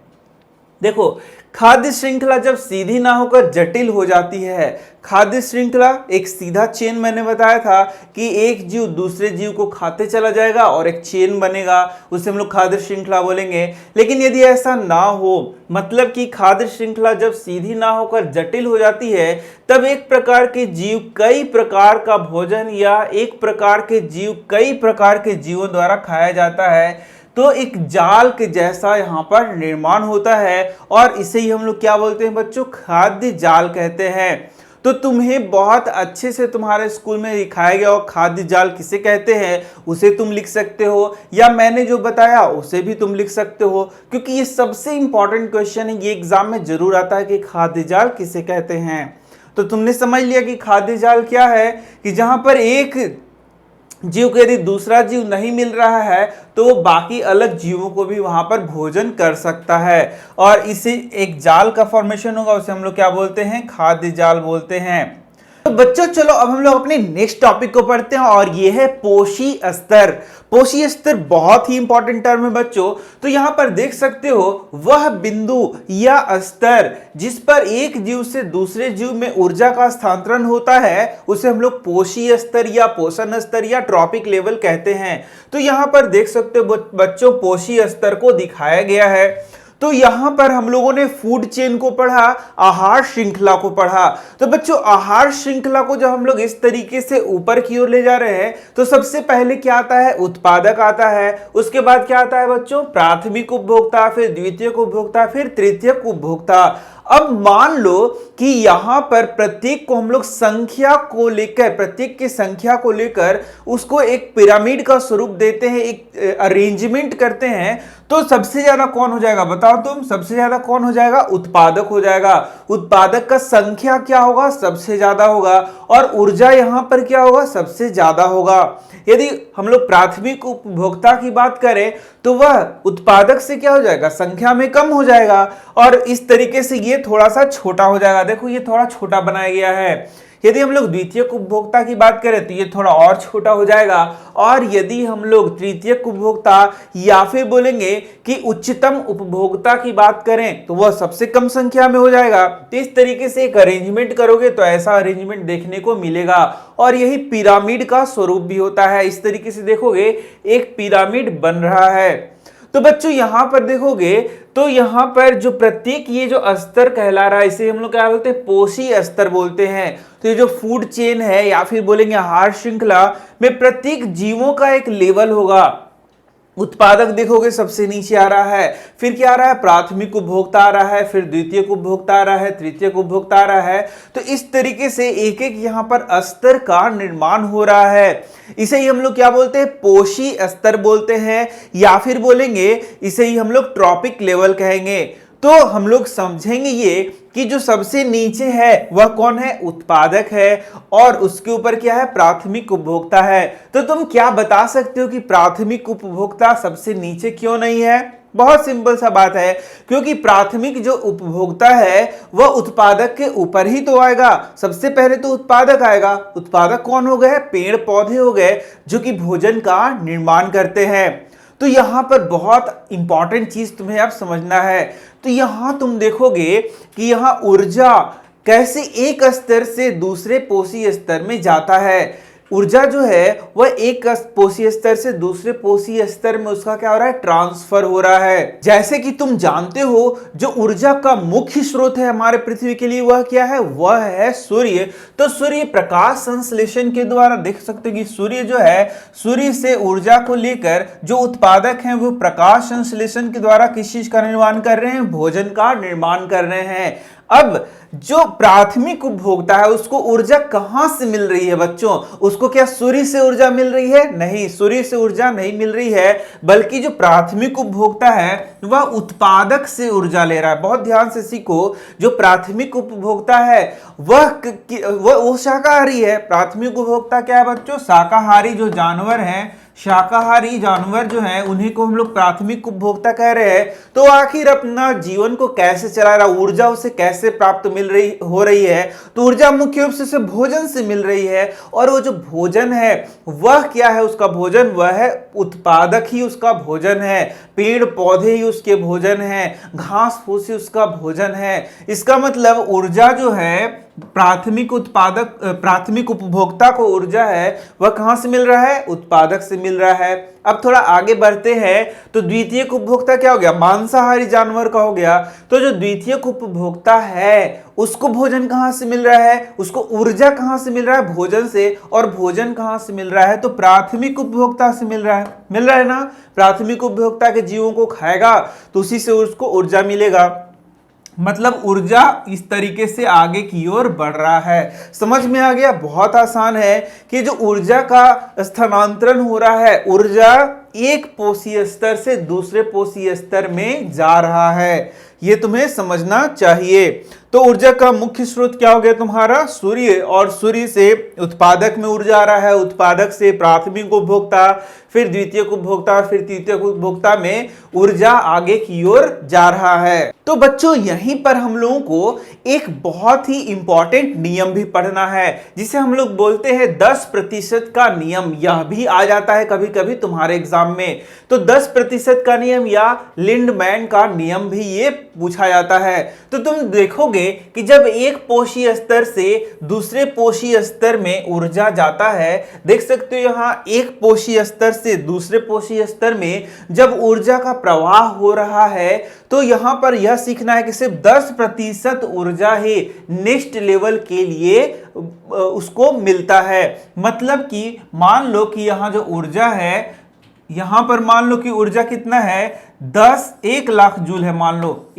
देखो खाद्य श्रृंखला जब सीधी ना होकर जटिल हो जाती है, खाद्य श्रृंखला एक सीधा चेन, मैंने बताया था कि एक जीव दूसरे जीव को खाते चला जाएगा और एक चेन बनेगा, उसे हम लोग खाद्य श्रृंखला बोलेंगे। लेकिन यदि ऐसा ना हो, मतलब कि खाद्य श्रृंखला जब सीधी ना होकर जटिल हो जाती है, तब एक प्रकार के जीव कई प्रकार का भोजन या एक प्रकार के जीव कई प्रकार के जीवों द्वारा खाया जाता है। तो एक जाल के जैसा यहाँ पर निर्माण होता है और इसे ही हम लोग क्या बोलते हैं बच्चों, खाद्य जाल कहते हैं। तो तुम्हें बहुत अच्छे से तुम्हारे स्कूल में दिखाया गया और खाद्य जाल किसे कहते हैं उसे तुम लिख सकते हो, या मैंने जो बताया उसे भी तुम लिख सकते हो, क्योंकि ये सबसे इंपॉर्टेंट क्वेश्चन है, ये एग्जाम में जरूर आता है कि खाद्य जाल किसे कहते हैं। तो तुमने समझ लिया कि खाद्य जाल क्या है, कि जहां पर एक जीव को यदि दूसरा जीव नहीं मिल रहा है तो वो बाकी अलग जीवों को भी वहां पर भोजन कर सकता है, और इसे एक जाल का फॉर्मेशन होगा, उसे हम लोग क्या बोलते हैं, खाद्य जाल बोलते हैं। तो बच्चों चलो अब हम लोग अपने नेक्स्ट टॉपिक को पढ़ते हैं, और ये है पोषी स्तर। पोषी स्तर बहुत ही इंपॉर्टेंट टर्म है बच्चों। तो यहां पर देख सकते हो वह बिंदु या स्तर जिस पर एक जीव से दूसरे जीव में ऊर्जा का स्थानांतरण होता है उसे हम लोग पोषी स्तर या पोषण स्तर या ट्रॉपिक लेवल कहते हैं। तो यहां पर देख सकते हो बच्चों पोषी स्तर को दिखाया गया है। तो यहां पर हम लोगों ने फूड चेन को पढ़ा, आहार श्रृंखला को पढ़ा। तो बच्चों आहार श्रृंखला को जब हम लोग इस तरीके से ऊपर की ओर ले जा रहे हैं तो सबसे पहले क्या आता है, उत्पादक आता है। उसके बाद क्या आता है बच्चों, प्राथमिक उपभोक्ता, फिर द्वितीयक उपभोक्ता, फिर तृतीयक उपभोक्ता। अब मान लो कि यहां पर प्रत्येक को हम लोग संख्या को लेकर, प्रत्येक की संख्या को लेकर उसको एक पिरामिड का स्वरूप देते हैं, एक अरेंजमेंट करते हैं। तो सबसे ज्यादा कौन हो जाएगा बताओ तुम, सबसे ज्यादा कौन हो जाएगा, उत्पादक हो जाएगा। उत्पादक का संख्या क्या होगा, सबसे ज्यादा होगा, और ऊर्जा यहां पर क्या होगा, सबसे ज्यादा होगा। यदि हम लोग प्राथमिक उपभोक्ता की बात करें तो वह उत्पादक से क्या हो जाएगा, संख्या में कम हो जाएगा, और इस तरीके से ये थोड़ा सा छोटा हो जाएगा। देखो ये थोड़ा छोटा बनाया गया है। यदि हम लोग द्वितीयक उपभोक्ता की बात करें तो ये थोड़ा और छोटा हो जाएगा, और यदि हम लोग तृतीयक उपभोक्ता या फिर बोलेंगे कि उच्चतम उपभोक्ता की बात करें तो वह सबसे कम संख्या में हो जाएगा। तो इस तरीके से एक अरेंजमेंट करोगे तो ऐसा अरेंजमेंट देखने को मिलेगा, और यही पिरामिड का स्वरूप भी होता है। इस तरीके से देखोगे एक पिरामिड बन रहा है। तो बच्चों यहां पर देखोगे तो यहां पर जो प्रत्येक ये जो स्तर कहला रहा है इसे हम लोग क्या बोलते हैं, पोषी स्तर बोलते हैं। तो ये जो फूड चेन है या फिर बोलेंगे आहार श्रृंखला में प्रत्येक जीवों का एक लेवल होगा। उत्पादक देखोगे सबसे नीचे आ रहा है, फिर क्या आ रहा है, प्राथमिक उपभोक्ता आ रहा है, फिर द्वितीयक उपभोक्ता आ रहा है, तृतीयक उपभोक्ता आ रहा है। तो इस तरीके से एक एक यहां पर स्तर का निर्माण हो रहा है। इसे ही हम लोग क्या बोलते हैं, पोषी स्तर बोलते हैं, या फिर बोलेंगे इसे ही हम लोग ट्रॉपिक लेवल कहेंगे। तो हम लोग समझेंगे ये कि जो सबसे नीचे है वह कौन है, उत्पादक है, और उसके ऊपर क्या है, प्राथमिक उपभोक्ता है। तो तुम क्या बता सकते हो कि प्राथमिक उपभोक्ता सबसे नीचे क्यों नहीं है? बहुत सिंपल सा बात है, क्योंकि प्राथमिक जो उपभोक्ता है वह उत्पादक के ऊपर ही तो आएगा। सबसे पहले तो उत्पादक आएगा। उत्पादक कौन हो गए, पेड़ पौधे हो गए जो कि भोजन का निर्माण करते हैं। तो यहां पर बहुत इंपॉर्टेंट चीज तुम्हें अब समझना है। तो यहां तुम देखोगे कि यहां ऊर्जा कैसे एक स्तर से दूसरे पोषी स्तर में जाता है। ऊर्जा जो है वह एक पोषी स्तर से दूसरे पोषी स्तर में उसका क्या हो रहा है, ट्रांसफर हो रहा है। जैसे कि तुम जानते हो जो ऊर्जा का मुख्य स्रोत है हमारे पृथ्वी के लिए वह क्या है, वह है सूर्य। तो सूर्य प्रकाश संश्लेषण के द्वारा देख सकते हो कि सूर्य जो है, सूर्य से ऊर्जा को लेकर जो उत्पादक हैं वो प्रकाश संश्लेषण के द्वारा किस चीज का निर्माण कर रहे हैं, भोजन का निर्माण कर रहे हैं। अब जो प्राथमिक उपभोक्ता है उसको ऊर्जा कहां से मिल रही है बच्चों, उसको क्या सूर्य से ऊर्जा मिल रही है? नहीं, सूर्य से ऊर्जा नहीं मिल रही है, बल्कि जो प्राथमिक उपभोक्ता है वह उत्पादक से ऊर्जा ले रहा है। बहुत ध्यान से सीखो, जो प्राथमिक उपभोक्ता है वह शाकाहारी है। प्राथमिक उपभोक्ता क्या है बच्चों, शाकाहारी जो जानवर हैं, शाकाहारी जानवर जो हैं उन्हीं को हम लोग प्राथमिक उपभोक्ता कह रहे हैं। तो आखिर अपना जीवन को कैसे चला रहा, ऊर्जा उसे कैसे प्राप्त हो रही है, तो ऊर्जा मुख्य रूप से भोजन से मिल रही है। और वो जो भोजन है वह क्या है, उसका भोजन वह है उत्पादक ही उसका भोजन है, पेड़ पौधे ही उसके भोजन है, घास फूस ही उसका भोजन है। इसका मतलब ऊर्जा जो है प्राथमिक उपभोक्ता को ऊर्जा है वह कहां से मिल रहा है, उत्पादक से मिल रहा है। अब थोड़ा आगे बढ़ते हैं तो द्वितीयक उपभोक्ता क्या हो गया, मांसाहारी जानवर का हो गया। तो जो द्वितीयक उपभोक्ता है उसको भोजन कहां से मिल रहा है, उसको ऊर्जा कहां से मिल रहा है, भोजन से। और भोजन कहां से मिल रहा है, तो प्राथमिक उपभोक्ता से मिल रहा है ना। प्राथमिक उपभोक्ता के जीवों को खाएगा तो उसी से उसको ऊर्जा मिलेगा। मतलब ऊर्जा इस तरीके से आगे की ओर बढ़ रहा है। समझ में आ गया? बहुत आसान है कि जो ऊर्जा का स्थानांतरण हो रहा है, ऊर्जा एक पोषी स्तर से दूसरे पोषी स्तर में जा रहा है, ये तुम्हें समझना चाहिए। तो ऊर्जा का मुख्य स्रोत क्या हो गया तुम्हारा? सूर्य, और सूर्य से उत्पादक में ऊर्जा आ रहा है, उत्पादक से प्राथमिक उपभोक्ता, फिर द्वितीयक उपभोक्ता, फिर तृतीयक उपभोक्ता में ऊर्जा आगे की ओर जा रहा है। तो बच्चों यहीं पर हम लोगों को एक बहुत ही इंपॉर्टेंट नियम भी पढ़ना है, जिसे हम लोग बोलते हैं 10% का नियम। यह भी आ जाता है कभी कभी तुम्हारे एग्जाम में। तो 10% का नियम या लिंडमैन का नियम भी ये पूछा जाता है। तो तुम देखोगे कि जब एक पोषी स्तर से दूसरे पोषी स्तर में ऊर्जा जाता है, देख सकते हो यहां एक पोषी स्तर से दूसरे पोषी स्तर में जब ऊर्जा का प्रवाह हो रहा है, तो यहां पर यह सीखना है कि सिर्फ 10% ऊर्जा ही नेक्स्ट लेवल के लिए उसको मिलता है। मतलब कि मान लो कि यहां जो ऊर्जा है, यहां पर मान लो कि ऊर्जा कितना है? 1 लाख जूल है। मान लो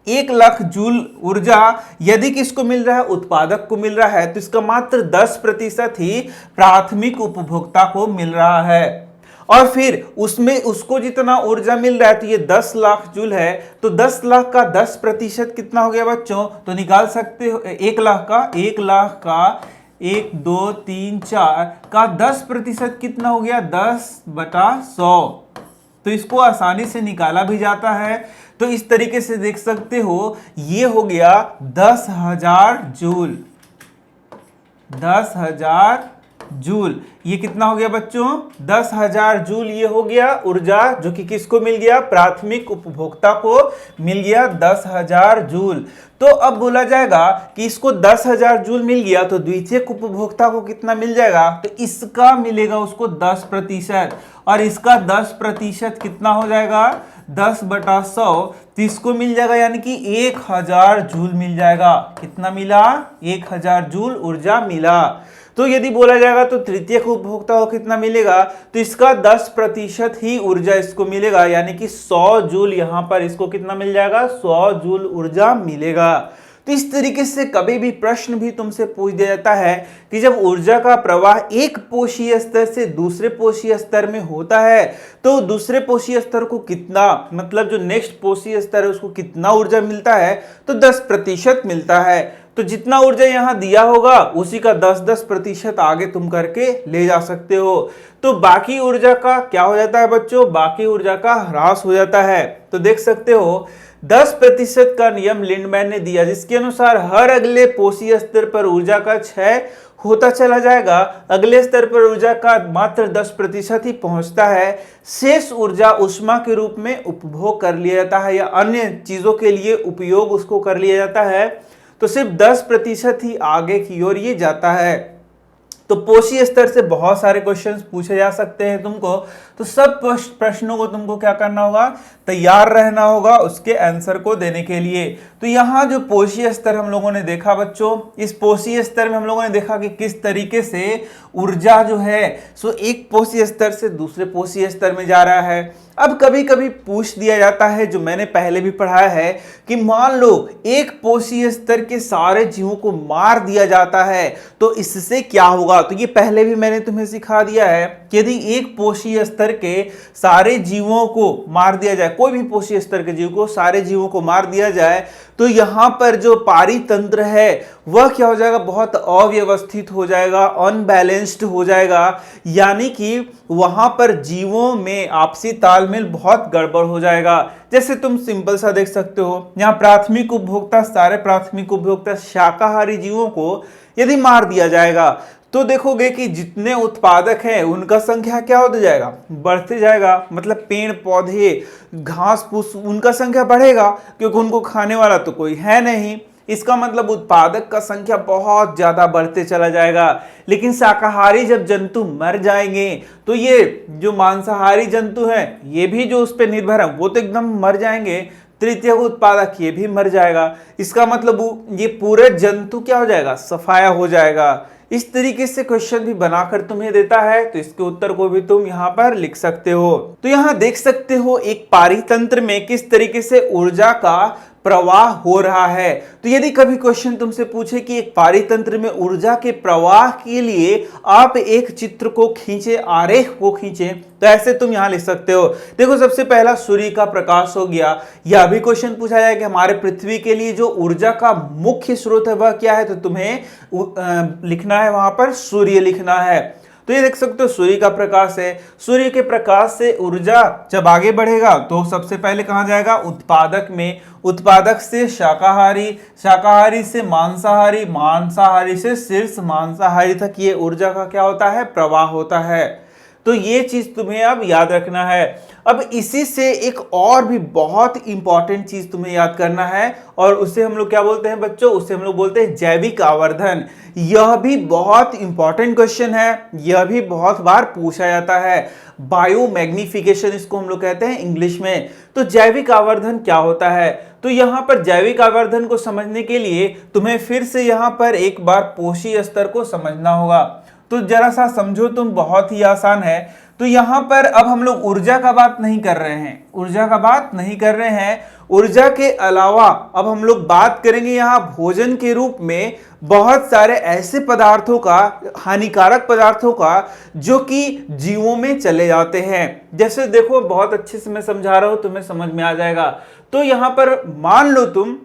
1 लाख जूल ऊर्जा यदि किसको मिल रहा है? उत्पादक को मिल रहा है, तो इसका मात्र 10% ही प्राथमिक उपभोक्ता को मिल रहा है। और फिर उसमें उसको जितना ऊर्जा मिल रहा है, तो ये 10 लाख जूल है, तो 10 लाख का 10% कितना हो गया बच्चों? तो निकाल सकते हो 1 लाख का 1, 2, 3, 4 का 10% कितना हो गया? 10/100। तो इसको आसानी से निकाला भी जाता है। तो इस तरीके से देख सकते हो, ये हो गया 10,000 जूल। 10,000 जूल ये कितना हो गया बच्चों? 10,000 जूल ये हो गया ऊर्जा, जो कि किसको मिल गया? प्राथमिक उपभोक्ता को मिल गया 10,000 जूल। तो अब बोला जाएगा कि इसको 10,000 जूल मिल गया, तो द्वितीयक उपभोक्ता को कितना मिल जाएगा? तो इसका मिलेगा उसको 10%, और इसका 10% कितना हो जाएगा? 10/100। तो इसको मिल जाएगा यानी कि 1,000 जूल मिल जाएगा। कितना मिला? 1,000 जूल ऊर्जा मिला। तो यदि बोला जाएगा तो तृतीयक उपभोक्ता को कितना मिलेगा? तो इसका 10% ही ऊर्जा इसको मिलेगा, यानी कि 100 जूल यहां पर इसको कितना मिल जाएगा? 100 जूल ऊर्जा मिलेगा। तो इस तरीके से कभी भी प्रश्न भी तुमसे पूछ दिया जाता है कि जब ऊर्जा का प्रवाह एक पोषी स्तर से दूसरे पोषी स्तर में होता है, तो दूसरे पोषी स्तर को कितना, मतलब जो नेक्स्ट पोषी स्तर है उसको कितना ऊर्जा मिलता है? तो 10% मिलता है। तो जितना ऊर्जा यहां दिया होगा उसी का 10% आगे तुम करके ले जा सकते हो। तो बाकी ऊर्जा का क्या हो जाता है बच्चों? बाकी ऊर्जा का ह्रास हो जाता है। तो देख सकते हो 10% का नियम लिंडमैन ने दिया, जिसके अनुसार हर अगले पोषी स्तर पर ऊर्जा का क्षय होता चला जाएगा। अगले स्तर पर ऊर्जा का मात्र 10% ही पहुंचता है। शेष ऊर्जा ऊष्मा के रूप में उपभोग कर लिया जाता है, या अन्य चीजों के लिए उपयोग उसको कर लिया जाता है। तो सिर्फ 10% ही आगे की ओर ये जाता है। तो पोषी स्तर से बहुत सारे क्वेश्चंस पूछे जा सकते हैं तुमको। तो सब प्रश्नों को तुमको क्या करना होगा? तैयार रहना होगा उसके आंसर को देने के लिए। तो यहाँ जो पोषी स्तर हम लोगों ने देखा बच्चों, इस पोषी स्तर में हम लोगों ने देखा कि किस तरीके से ऊर्जा जो है सो एक पोषी स्तर से दूसरे पोषी स्तर में जा रहा है। अब कभी कभी पूछ दिया जाता है, जो मैंने पहले भी पढ़ाया है, कि मान लो एक पोषी स्तर के सारे जीवों को मार दिया जाता है, तो इससे क्या होगा? तो ये पहले भी मैंने तुम्हें सिखा दिया है कि यदि एक पोषी स्तर के सारे जीवों को मार दिया जाए, कोई भी पोषी स्तर के जीव को, सारे जीवों को मार दिया जाए, तो यहां पर जो पारितंत्र है वह क्या हो जाएगा? बहुत अव्यवस्थित हो जाएगा, अनबैलेंस्ड हो जाएगा। यानी कि वहां पर जीवों में आपसी तालमेल बहुत गड़बड़ हो जाएगा। जैसे तुम सिंपल सा देख सकते हो, यहाँ प्राथमिक उपभोक्ता, सारे प्राथमिक उपभोक्ता शाकाहारी जीवों को यदि मार दिया जाएगा, तो देखोगे कि जितने उत्पादक हैं उनका संख्या क्या होता जाएगा? बढ़ते जाएगा। मतलब पेड़ पौधे, घास फूस, उनका संख्या बढ़ेगा, क्योंकि उनको खाने वाला तो कोई है नहीं। इसका मतलब उत्पादक का संख्या बहुत ज्यादा बढ़ते चला जाएगा। लेकिन शाकाहारी जब जंतु मर जाएंगे, तो ये जो मांसाहारी जंतु हैं, ये भी जो उस पर निर्भर है, वो तो एकदम मर जाएंगे। तृतीय उत्पादक ये भी मर जाएगा। इसका मतलब ये पूरे जंतु क्या हो जाएगा? सफाया हो जाएगा। इस तरीके से क्वेश्चन भी बनाकर तुम्हें देता है, तो इसके उत्तर को भी तुम यहाँ पर लिख सकते हो। तो यहाँ देख सकते हो एक पारितंत्र में किस तरीके से ऊर्जा का प्रवाह हो रहा है। तो यदि कभी क्वेश्चन तुमसे पूछे कि एक पारितंत्र में ऊर्जा के प्रवाह के लिए आप एक चित्र को खींचे, आरेख को खींचे, तो ऐसे तुम यहां लिख सकते हो। देखो सबसे पहला सूर्य का प्रकाश हो गया। यह भी क्वेश्चन पूछा जाए कि हमारे पृथ्वी के लिए जो ऊर्जा का मुख्य स्रोत है वह क्या है, तो तुम्हें लिखना है वहां पर सूर्य लिखना है। तो ये देख सकते हो सूर्य का प्रकाश है। सूर्य के प्रकाश से ऊर्जा जब आगे बढ़ेगा तो सबसे पहले कहां जाएगा, उत्पादक में, उत्पादक से शाकाहारी, शाकाहारी से मांसाहारी, मांसाहारी से शीर्ष मांसाहारी तक ये ऊर्जा का क्या होता है, प्रवाह होता है। तो ये चीज तुम्हें अब याद रखना है। अब इसी से एक और भी बहुत इंपॉर्टेंट चीज तुम्हें याद करना है, और उसे हम लोग क्या बोलते हैं बच्चों, उसे हम लोग बोलते हैं जैविक आवर्धन। यह भी बहुत इंपॉर्टेंट क्वेश्चन है, यह भी बहुत बार पूछा जाता है। बायोमैग्निफिकेशन इसको हम लोग कहते हैं इंग्लिश में। तो जैविक आवर्धन क्या होता है, तो यहां पर जैविक आवर्धन को समझने के लिए तुम्हें फिर से यहां पर एक बार पोषी स्तर को समझना होगा। तो जरा सा समझो तुम, बहुत ही आसान है। तो यहां पर अब हम लोग ऊर्जा का बात नहीं कर रहे हैं, ऊर्जा का बात नहीं कर रहे हैं। ऊर्जा के अलावा अब हम लोग बात करेंगे यहां भोजन के रूप में बहुत सारे ऐसे पदार्थों का, हानिकारक पदार्थों का, जो कि जीवों में चले जाते हैं। जैसे देखो बहुत अच्छे से मैं समझा रहा हूं, तुम्हें समझ में आ जाएगा। तो यहां पर मान लो तुम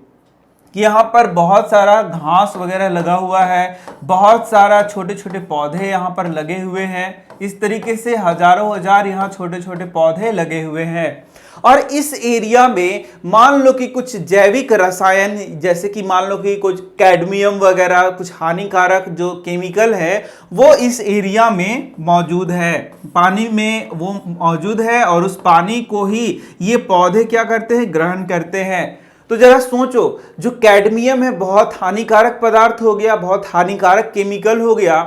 कि यहाँ पर बहुत सारा घास वगैरह लगा हुआ है, बहुत सारा छोटे छोटे पौधे यहाँ पर लगे हुए हैं। इस तरीके से हजारों हजार यहाँ छोटे छोटे पौधे लगे हुए हैं। और इस एरिया में मान लो कि कुछ जैविक रसायन, जैसे कि मान लो कि कुछ कैडमियम वगैरह, कुछ हानिकारक जो केमिकल है वो इस एरिया में मौजूद है, पानी में वो मौजूद है, और उस पानी को ही ये पौधे क्या करते हैं, ग्रहण करते हैं। तो जरा सोचो, जो कैडमियम है बहुत हानिकारक पदार्थ हो गया, बहुत हानिकारक केमिकल हो गया।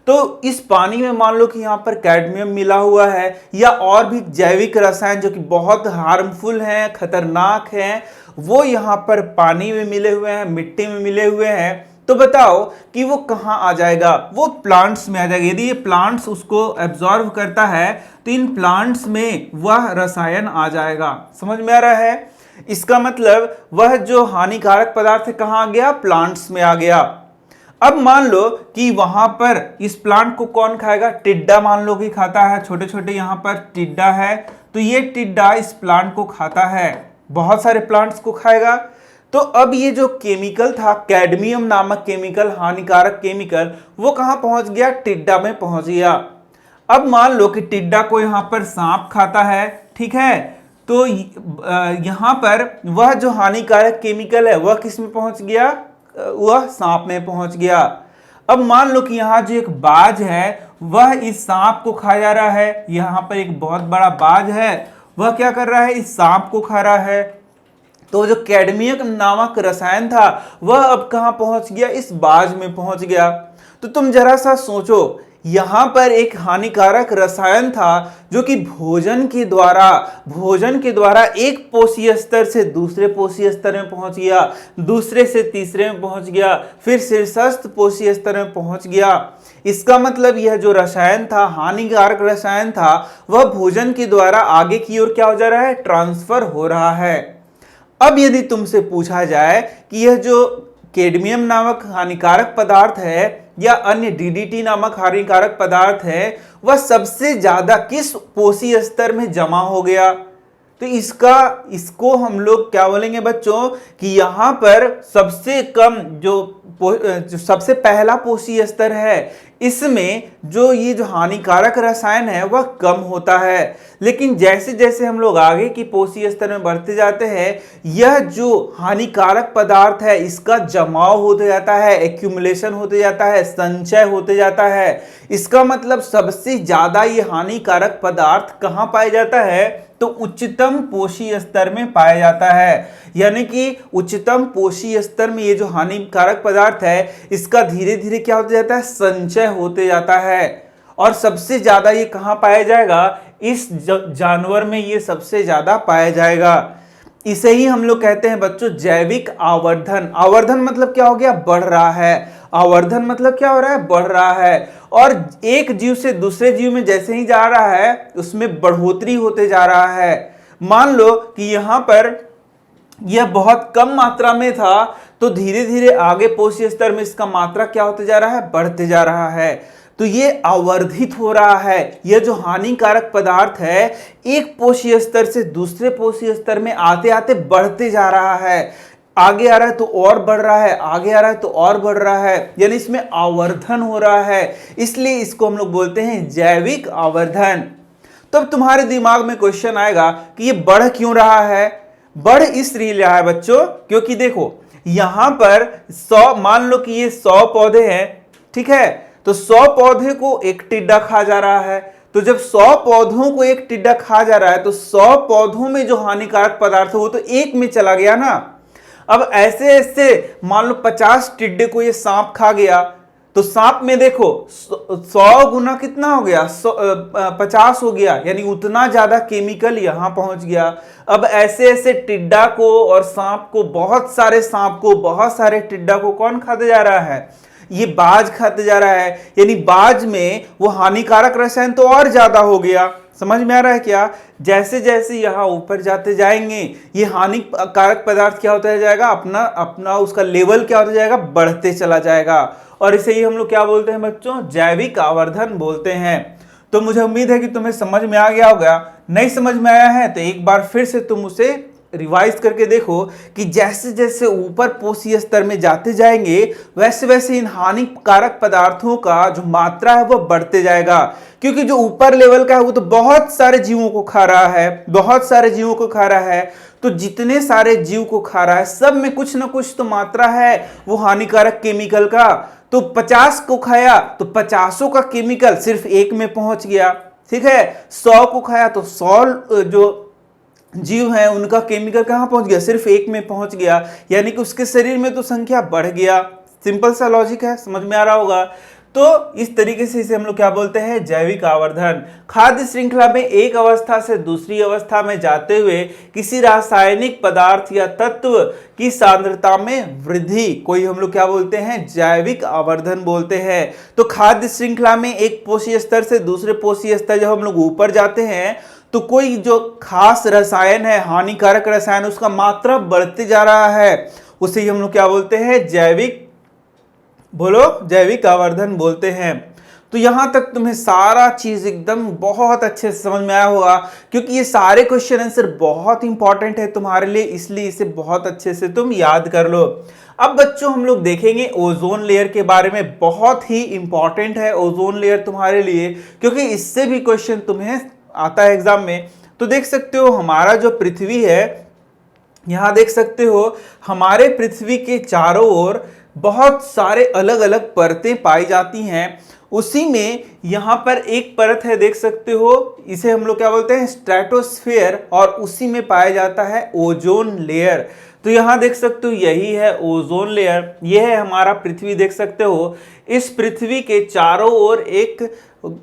तो इस पानी में मान लो कि यहाँ पर कैडमियम मिला हुआ है, या और भी जैविक रसायन जो कि बहुत हार्मफुल हैं, खतरनाक हैं, वो यहाँ पर पानी में मिले हुए हैं, मिट्टी में मिले हुए हैं। तो बताओ कि वो कहाँ आ जाएगा, वो प्लांट्स में आ जाएगा। यदि ये प्लांट्स उसको एब्जॉर्व करता है तो इन प्लांट्स में वह रसायन आ जाएगा। समझ में आ रहा है? इसका मतलब वह जो हानिकारक पदार्थ है कहां आ गया, प्लांट्स में आ गया। अब मान लो कि वहां पर इस प्लांट को कौन खाएगा, टिड्डा मान लो कि खाता है, छोटे छोटे यहां पर टिड्डा है, तो ये टिड्डा इस प्लांट को खाता है, बहुत सारे प्लांट्स को खाएगा। तो अब ये जो केमिकल था, कैडमियम नामक केमिकल, हानिकारक केमिकल, वो कहां पहुंच गया, टिड्डा में पहुंच गया। अब मान लो कि टिड्डा को यहां पर सांप खाता है, ठीक है, तो यहां पर वह जो हानिकारक केमिकल है वह किस में पहुंच गया, वह सांप में पहुंच गया। अब मान लो कि यहां जो एक बाज है वह इस सांप को खा जा रहा है, यहां पर एक बहुत बड़ा बाज है, वह क्या कर रहा है, इस सांप को खा रहा है। तो जो कैडमियम नामक रसायन था वह अब कहां पहुंच गया, इस बाज में पहुंच गया। तो तुम जरा सा सोचो, यहां पर एक हानिकारक रसायन था जो कि भोजन के द्वारा एक पोषी स्तर से दूसरे पोषी स्तर में पहुंच गया, दूसरे से तीसरे में पहुंच गया, फिर शीर्षस्थ पोषी स्तर में पहुंच गया। इसका मतलब यह जो रसायन था, हानिकारक रसायन था, वह भोजन के द्वारा आगे की ओर क्या हो जा रहा है, ट्रांसफर हो रहा है। अब यदि तुमसे पूछा जाए कि यह जो कैडमियम नामक हानिकारक पदार्थ है या अन्य डीडीटी नामक हानिकारक पदार्थ है, वह सबसे ज्यादा किस पोषी स्तर में जमा हो गया, तो इसको हम लोग क्या बोलेंगे बच्चों, कि यहां पर सबसे कम जो सबसे पहला पोषी स्तर है, इसमें जो ये जो हानिकारक रसायन है वह कम होता है। लेकिन जैसे जैसे हम लोग आगे की पोषी स्तर में बढ़ते जाते हैं, यह जो हानिकारक पदार्थ है इसका जमाव होते जाता है, एक्यूमुलेशन होते जाता है, संचय होते जाता है। इसका मतलब सबसे ज्यादा ये हानिकारक पदार्थ कहाँ पाया जाता है, तो उच्चतम पोषी स्तर में पाया जाता है। यानी कि उच्चतम पोषी स्तर में ये जो हानिकारक पदार्थ है इसका धीरे धीरे क्या होते जाता है, संचय होते जाता है। और सबसे ज्यादा ये कहां पाया जाएगा, इस जानवर में ये सबसे ज्यादा पाया जाएगा। इसे ही हम लोग कहते हैं बच्चों जैविक आवर्धन। आवर्धन मतलब क्या हो गया, बढ़ रहा है। आवर्धन मतलब क्या हो रहा है, बढ़ रहा है। और एक जीव से दूसरे जीव में जैसे ही जा रहा है उसमें बढ़ोतरी होते जा रहा है। मान लो कि यहां पर यह बहुत कम मात्रा में था, तो धीरे धीरे आगे पोषी स्तर में इसका मात्रा क्या होते जा रहा है, बढ़ते जा रहा है। तो ये आवर्धित हो रहा है। यह जो हानिकारक पदार्थ है एक पोषी स्तर से दूसरे पोषी स्तर में आते आते बढ़ते जा रहा है। आगे आ रहा है तो और बढ़ रहा है, आगे आ रहा है तो और बढ़ रहा है, यानी इसमें आवर्धन हो रहा है। इसलिए इसको हम लोग बोलते हैं जैविक आवर्धन। तब तुम्हारे दिमाग में क्वेश्चन आएगा कि ये बढ़ क्यों रहा है। बढ़ इसलिए रहा है बच्चों क्योंकि देखो यहां पर 100, मान लो कि ये 100 पौधे हैं, ठीक है, तो 100 पौधे को एक टिड्डा खा जा रहा है। तो जब 100 पौधों को एक टिड्डा खा जा रहा है तो 100 पौधों में जो हानिकारक पदार्थ है वो तो एक में चला गया ना। अब ऐसे ऐसे मान लो 50 टिड्डे को ये सांप खा गया, तो सांप में देखो 100 गुना कितना हो गया, 50 हो गया, यानी उतना ज्यादा केमिकल यहां पहुंच गया। अब ऐसे ऐसे टिड्डा को और सांप को, बहुत सारे सांप को, बहुत सारे टिड्डा को कौन खाते जा रहा है, ये बाज खाते जा रहा है। यानी बाज में वो हानिकारक रसायन तो और ज्यादा हो गया। समझ में आ रहा है क्या। जैसे जैसे यहां ऊपर जाते जाएंगे ये हानिकारक पदार्थ क्या होता जाएगा, अपना अपना उसका लेवल क्या होता जाएगा, बढ़ते चला जाएगा। और इसे ही हम लोग क्या बोलते हैं बच्चों, जैविक आवर्धन बोलते हैं। तो मुझे उम्मीद है कि तुम्हें समझ में आ गया होगा। नहीं समझ में आया है तो एक बार फिर से तुम उसे रिवाइज करके देखो कि जैसे जैसे ऊपर पोषी स्तर में जाते जाएंगे वैसे वैसे इन हानिकारक पदार्थों का जो मात्रा है वो बढ़ते जाएगा। क्योंकि जो ऊपर लेवल का है वो तो बहुत सारे जीवों को खा रहा है, बहुत सारे जीवों को खा रहा है। तो जितने सारे जीव को खा रहा है सब में कुछ ना कुछ तो मात्रा है वो हानिकारक केमिकल का। तो 50 को खाया तो 50 का केमिकल सिर्फ एक में पहुंच गया, ठीक है। 100 को खाया तो 100 जो जीव है उनका केमिकल कहां पहुंच गया, सिर्फ एक में पहुंच गया, यानी कि उसके शरीर में तो संख्या बढ़ गया। सिंपल सा लॉजिक है, समझ में आ रहा होगा। तो इस तरीके से इसे हम लोग क्या बोलते हैं, जैविक आवर्धन। खाद्य श्रृंखला में एक अवस्था से दूसरी अवस्था में जाते हुए किसी रासायनिक पदार्थ या तत्व की सांद्रता में वृद्धि कोई हम लोग क्या बोलते हैं, जैविक आवर्धन बोलते हैं। तो खाद्य श्रृंखला में एक पोषी स्तर से दूसरे पोषी स्तर जब हम लोग ऊपर जाते हैं तो कोई जो खास रसायन है, हानिकारक रसायन, उसका मात्रा बढ़ते जा रहा है, उसे ही हम लोग क्या बोलते हैं, जैविक, बोलो, जैविक आवर्धन बोलते हैं। तो यहां तक तुम्हें सारा चीज एकदम बहुत अच्छे से समझ में आया होगा, क्योंकि ये सारे क्वेश्चन आंसर बहुत इंपॉर्टेंट है तुम्हारे लिए, इसलिए इसे बहुत अच्छे से तुम याद कर लो। अब बच्चों हम लोग देखेंगे ओजोन लेयर के बारे में। बहुत ही इंपॉर्टेंट है ओजोन लेयर तुम्हारे लिए, क्योंकि इससे भी क्वेश्चन तुम्हें आता है एग्जाम में। तो देख सकते हो हमारा जो पृथ्वी है, यहां देख सकते हो हमारे पृथ्वी के चारों ओर बहुत सारे अलग अलग परतें पाई जाती हैं। उसी में यहां पर एक परत है, देख सकते हो, इसे हम लोग क्या बोलते हैं, स्ट्रेटोस्फेयर, और उसी में पाया जाता है ओजोन लेयर। तो यहां देख सकते हो यही है ओजोन लेयर, यह है हमारा पृथ्वी, देख सकते हो। इस पृथ्वी के चारों ओर एक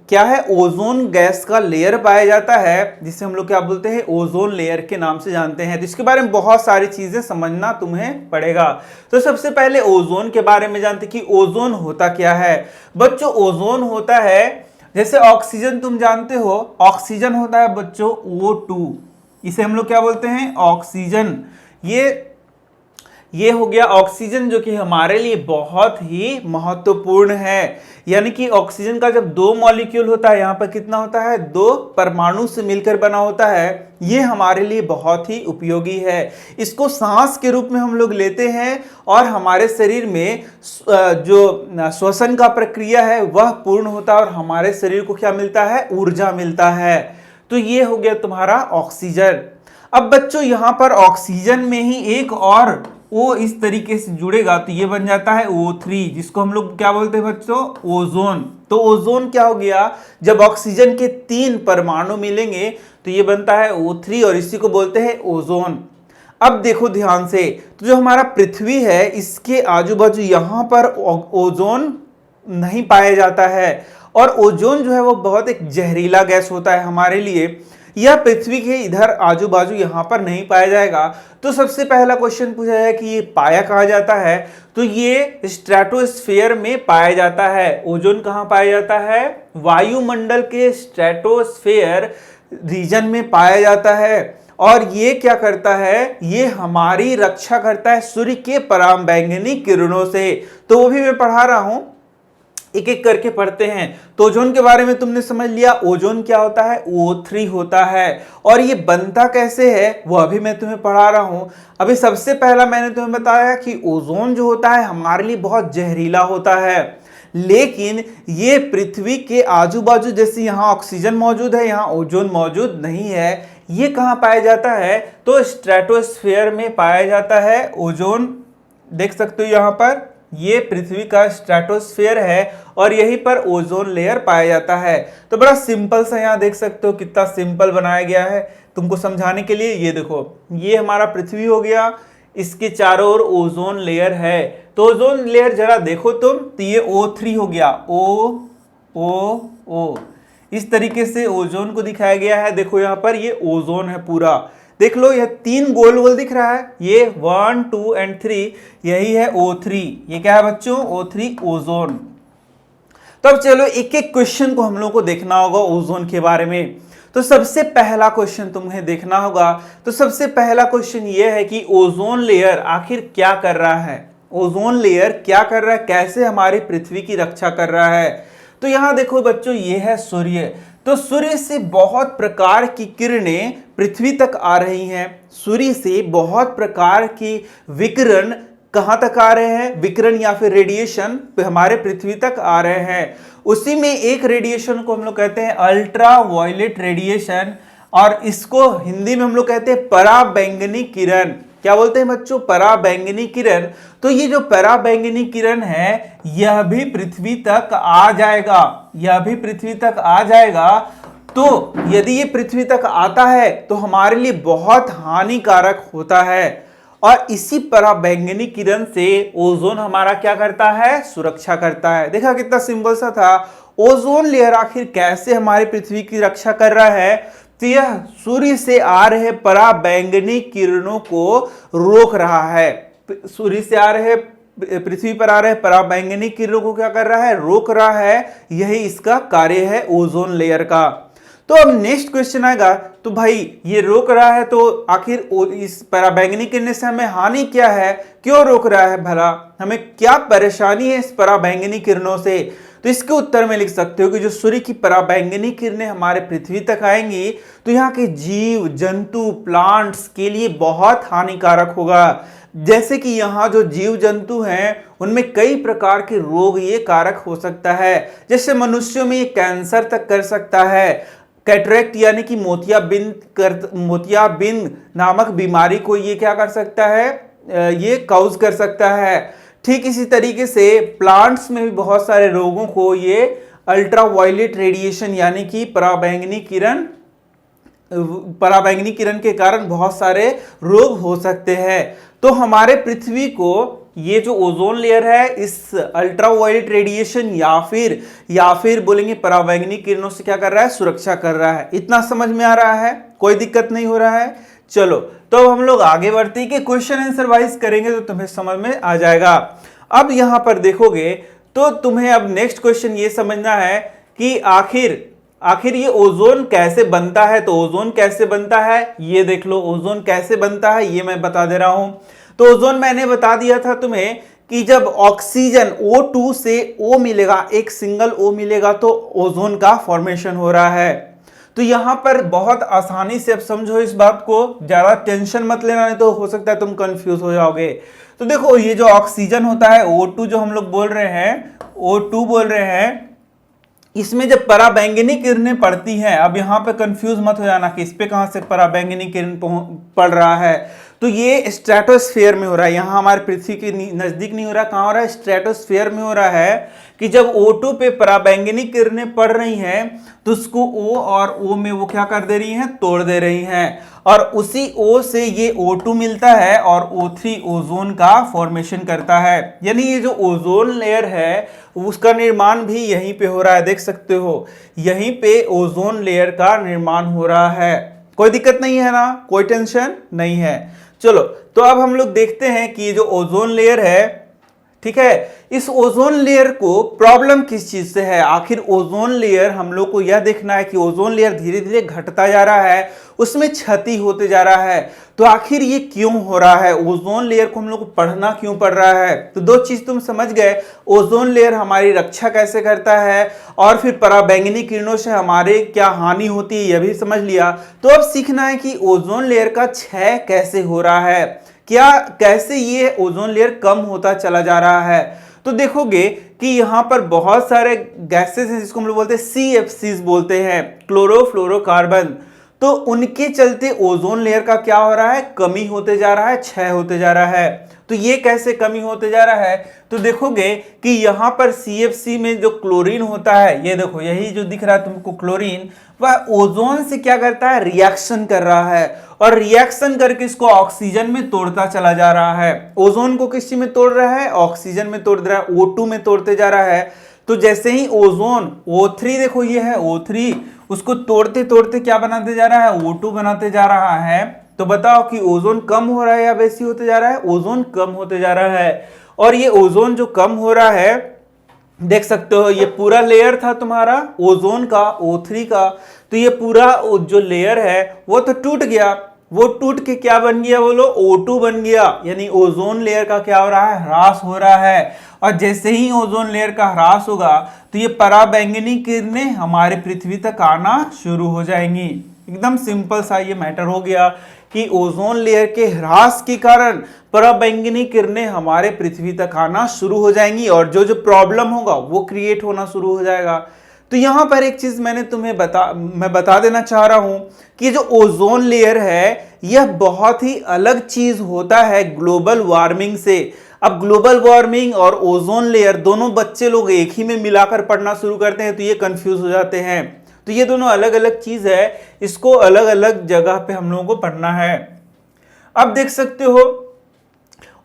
क्या है, ओजोन गैस का लेयर पाया जाता है, जिसे हम लोग क्या बोलते हैं, ओजोन लेयर के नाम से जानते हैं। तो इसके बारे में बहुत सारी चीजें समझना तुम्हें पड़ेगा। तो सबसे पहले ओजोन के बारे में जानते कि ओजोन होता क्या है। बच्चों ओजोन होता है, जैसे ऑक्सीजन तुम जानते हो, ऑक्सीजन होता है बच्चों O2, इसे हम लोग क्या बोलते हैं, ऑक्सीजन। ये हो गया ऑक्सीजन, जो कि हमारे लिए बहुत ही महत्वपूर्ण है। यानी कि ऑक्सीजन का जब 2 मॉलिक्यूल होता है, यहाँ पर कितना होता है, 2 परमाणु से मिलकर बना होता है, ये हमारे लिए बहुत ही उपयोगी है। इसको सांस के रूप में हम लोग लेते हैं और हमारे शरीर में जो श्वसन का प्रक्रिया है वह पूर्ण होता है और हमारे शरीर को क्या मिलता है, ऊर्जा मिलता है। तो ये हो गया तुम्हारा ऑक्सीजन। अब बच्चों यहाँ पर ऑक्सीजन में ही एक और O इस तरीके से जुड़ेगा तो ये बन जाता है O3, जिसको हम लोग क्या बोलते हैं बच्चों, ओजोन। तो ओजोन क्या हो गया, जब ऑक्सीजन के 3 परमाणु मिलेंगे तो ये बनता है O3 और इसी को बोलते हैं ओजोन। अब देखो ध्यान से, तो जो हमारा पृथ्वी है इसके आजू बाजू यहाँ पर ओजोन नहीं पाया जाता है, और ओजोन जो है वो बहुत एक जहरीला गैस होता है हमारे लिए। यह पृथ्वी के इधर आजू बाजू यहाँ पर नहीं पाया जाएगा। तो सबसे पहला क्वेश्चन पूछा जाए कि ये पाया कहाँ जाता है, तो ये स्ट्रेटोस्फेयर में पाया जाता है। ओजोन कहाँ पाया जाता है, वायुमंडल के स्ट्रेटोस्फेयर रीजन में पाया जाता है। और ये क्या करता है, ये हमारी रक्षा करता है सूर्य के पराबैंगनी किरणों से। तो वो भी मैं पढ़ा रहा हूं, एक एक करके पढ़ते हैं। तो ओजोन के बारे में तुमने समझ लिया, ओजोन क्या होता है, O3 होता है। और ये बनता कैसे है वो अभी मैं तुम्हें पढ़ा रहा हूं। अभी सबसे पहला मैंने तुम्हें बताया कि ओजोन जो होता है हमारे लिए बहुत जहरीला होता है, लेकिन ये पृथ्वी के आजू बाजू, जैसे यहाँ ऑक्सीजन मौजूद है यहाँ ओजोन मौजूद नहीं है। ये कहाँ पाया जाता है, तो स्ट्रेटोस्फीयर में पाया जाता है ओजोन। देख सकते हो यहाँ पर ये पृथ्वी का स्ट्रेटोस्फीयर है और यहीं पर ओजोन लेयर पाया जाता है। तो बड़ा सिंपल सा यहाँ देख सकते हो कितना सिंपल बनाया गया है तुमको समझाने के लिए। ये देखो, ये हमारा पृथ्वी हो गया, इसके चारों ओर ओजोन लेयर है। तो ओजोन लेयर जरा देखो तुम, तो ये O3 हो गया, O इस तरीके से ओजोन को दिखाया गया है। देखो यहाँ पर ये ओजोन है पूरा, देख लो ये 3 गोल गोल दिख रहा है, ये 1 2 एंड 3, यही है O3। ये क्या है बच्चों, O3 ओजोन। तो अब चलो एक एक क्वेश्चन को हम लोग को देखना होगा ओजोन के बारे में। तो सबसे पहला क्वेश्चन तुम्हें देखना होगा, तो सबसे पहला क्वेश्चन ये है कि ओजोन लेयर आखिर क्या कर रहा है, ओजोन लेयर क्या कर रहा है, कैसे हमारी पृथ्वी की रक्षा कर रहा है। तो यहां देखो बच्चों, ये है सूर्य। तो सूर्य से बहुत प्रकार की किरणें पृथ्वी तक आ रही हैं। सूर्य से बहुत प्रकार की विकिरण कहां तक आ रहे हैं, विकिरण या फिर रेडिएशन हमारे पृथ्वी तक आ रहे हैं। उसी में एक रेडिएशन को हम लोग कहते हैं अल्ट्रा वायलेट रेडिएशन, और इसको हिंदी में हम लोग कहते हैं पराबैंगनी किरण। क्या बोलते हैं बच्चों, पराबैंगनी किरण। तो ये जो पराबैंगनी किरण है यह भी पृथ्वी तक आ जाएगा, यह भी पृथ्वी तक आ जाएगा। तो यदि ये पृथ्वी तक आता है तो हमारे लिए बहुत हानिकारक होता है। और इसी पराबैंगनी किरण से ओजोन हमारा क्या करता है, सुरक्षा करता है। देखा कितना सिंपल सा था। ओजोन लेयर आखिर कैसे हमारी पृथ्वी की रक्षा कर रहा है, तो यह सूर्य से आ रहे पराबैंगनी किरणों को रोक रहा है। सूर्य से आ रहे, पृथ्वी पर आ रहे पराबैंगनी किरणों को क्या कर रहा है, रोक रहा है। यही इसका कार्य है ओजोन लेयर का। तो अब नेक्स्ट क्वेश्चन आएगा, तो भाई ये रोक रहा है तो आखिर इस पराबैंगनी किरणें से हमें हानि क्या है, क्यों रोक रहा है भला, हमें क्या परेशानी है इस पराबैंगनी किरणों से। तो इसके उत्तर में लिख सकते हो कि जो सूर्य की पराबैंगनी किरणें हमारे पृथ्वी तक आएंगी तो यहाँ के जीव जंतु प्लांट्स के लिए बहुत हानिकारक होगा। जैसे कि यहाँ जो जीव जंतु हैं उनमें कई प्रकार के रोग ये कारक हो सकता है। जैसे मनुष्यों में ये कैंसर तक कर सकता है, कैटरेक्ट यानी कि मोतियाबिंद नामक बीमारी को ये क्या कर सकता है, ये काउज कर सकता है। ठीक इसी तरीके से प्लांट्स में भी बहुत सारे रोगों को ये अल्ट्रा वायलेट रेडिएशन यानी कि पराबैंगनी किरण के कारण बहुत सारे रोग हो सकते हैं। तो हमारे पृथ्वी को ये जो ओजोन लेयर है इस अल्ट्रा वायलेट रेडिएशन या फिर बोलेंगे पराबैंगनी किरणों से क्या कर रहा है, सुरक्षा कर रहा है। इतना समझ में आ रहा है, कोई दिक्कत नहीं हो रहा है। चलो तो अब हम लोग आगे बढ़ते हैं कि क्वेश्चन आंसर वाइज करेंगे तो तुम्हें समझ में आ जाएगा। अब यहां पर देखोगे तो तुम्हें अब नेक्स्ट क्वेश्चन ये समझना है कि आखिर ये ओजोन कैसे बनता है। तो ओजोन कैसे बनता है ये देख लो, ओजोन कैसे बनता है ये मैं बता दे रहा हूं। तो ओजोन मैंने बता दिया था तुम्हें कि जब ऑक्सीजन O2 से O मिलेगा, एक सिंगल O मिलेगा तो ओजोन का फॉर्मेशन हो रहा है। तो यहां पर बहुत आसानी से अब समझो इस बात को, ज्यादा टेंशन मत लेना नहीं तो हो सकता है तुम कंफ्यूज हो जाओगे। तो देखो ये जो ऑक्सीजन होता है O2 जो हम लोग बोल रहे हैं, O2 बोल रहे हैं, इसमें जब पराबैंगनी किरणें पड़ती हैं, अब यहाँ पे कंफ्यूज मत हो जाना कि इस पे कहां से पराबैंगनी किरण पड़ रहा है। तो ये स्ट्रेटोस्फीयर में हो रहा है, यहाँ हमारे पृथ्वी के नजदीक नहीं हो रहा, कहाँ हो रहा है, स्ट्रेटोस्फीयर में हो रहा है। कि जब O2 पे पराबैंगनी किरणें पड़ रही हैं तो उसको O और O में वो क्या कर दे रही हैं, तोड़ दे रही हैं, और उसी O से ये O2 मिलता है और O3 ओजोन का फॉर्मेशन करता है। यानी ये जो ओजोन लेयर है उसका निर्माण भी यहीं पे हो रहा है, देख सकते हो यहीं पे ओजोन लेयर का निर्माण हो रहा है। कोई दिक्कत नहीं है ना, कोई टेंशन नहीं है। चलो तो अब हम लोग देखते हैं कि ये जो ओजोन लेयर है, ठीक है। इस ओजोन लेयर को प्रॉब्लम किस चीज से है, आखिर ओजोन लेयर हम लोग को यह देखना है कि ओजोन लेयर धीरे धीरे घटता जा रहा है, उसमें क्षति होते जा रहा है। तो आखिर ये क्यों हो रहा है, ओजोन लेयर को हम लोग को पढ़ना क्यों पड़ रहा है। तो दो चीज तुम समझ गए, ओजोन लेयर हमारी रक्षा कैसे करता है और फिर पराबैंगनी किरणों से हमारे क्या हानि होती है यह भी समझ लिया। तो अब सीखना है कि ओजोन लेयर का क्षय कैसे हो रहा है, क्या कैसे ये ओजोन लेयर कम होता चला जा रहा है। तो देखोगे कि यहां पर बहुत सारे गैसेस हैं जिसको हम लोग बोलते हैं CFCs बोलते हैं, क्लोरोफ्लोरोकार्बन। तो उनके चलते ओजोन लेयर का क्या हो रहा है, कमी होते जा रहा है, क्षय होते जा रहा है। तो ये कैसे कमी होते जा रहा है, तो देखोगे कि यहां पर CFC में जो क्लोरीन होता है, ये देखो यही जो दिख रहा है तुमको क्लोरीन, वह ओजोन से क्या करता है, रिएक्शन कर रहा है और रिएक्शन करके इसको ऑक्सीजन में तोड़ता चला जा रहा है। ओजोन को किस चीज में तोड़ रहा है, ऑक्सीजन में तोड़ रहा है, O2 में तोड़ते जा रहा है। तो जैसे ही ओजोन O3 देखो ये है O3, उसको तोड़ते तोड़ते क्या बनाते जा रहा है, O2 बनाते जा रहा है। तो बताओ कि ओजोन कम हो रहा है या बेसी होते जा रहा है, ओजोन कम होते जा रहा है। और ये ओजोन जो कम हो रहा है, देख सकते हो ये पूरा लेयर था तुम्हारा ओजोन का O3 का, तो ये पूरा जो लेयर है वो तो टूट गया, वो टूट के क्या बन गया बोलो, O2 बन गया। यानी ओजोन लेयर का क्या हो रहा है, ह्रास हो रहा है। और जैसे ही ओजोन लेयर का ह्रास होगा तो ये पराबैंगनी किरणें हमारे पृथ्वी तक आना शुरू हो जाएंगी। एकदम सिंपल सा ये मैटर हो गया कि ओजोन लेयर के ह्रास के कारण पराबैंगनी किरणें हमारे पृथ्वी तक आना शुरू हो जाएंगी और जो जो प्रॉब्लम होगा वो क्रिएट होना शुरू हो जाएगा। तो यहां पर एक चीज मैं तुम्हें बता देना चाह रहा हूं कि जो ओजोन लेयर है यह बहुत ही अलग चीज होता है ग्लोबल वार्मिंग से। अब ग्लोबल वार्मिंग और ओजोन लेयर दोनों बच्चे लोग एक ही में मिलाकर पढ़ना शुरू करते हैं तो ये कंफ्यूज हो जाते हैं। तो ये दोनों अलग अलग चीज है, इसको अलग अलग जगह पे हम लोगों को पढ़ना है। अब देख सकते हो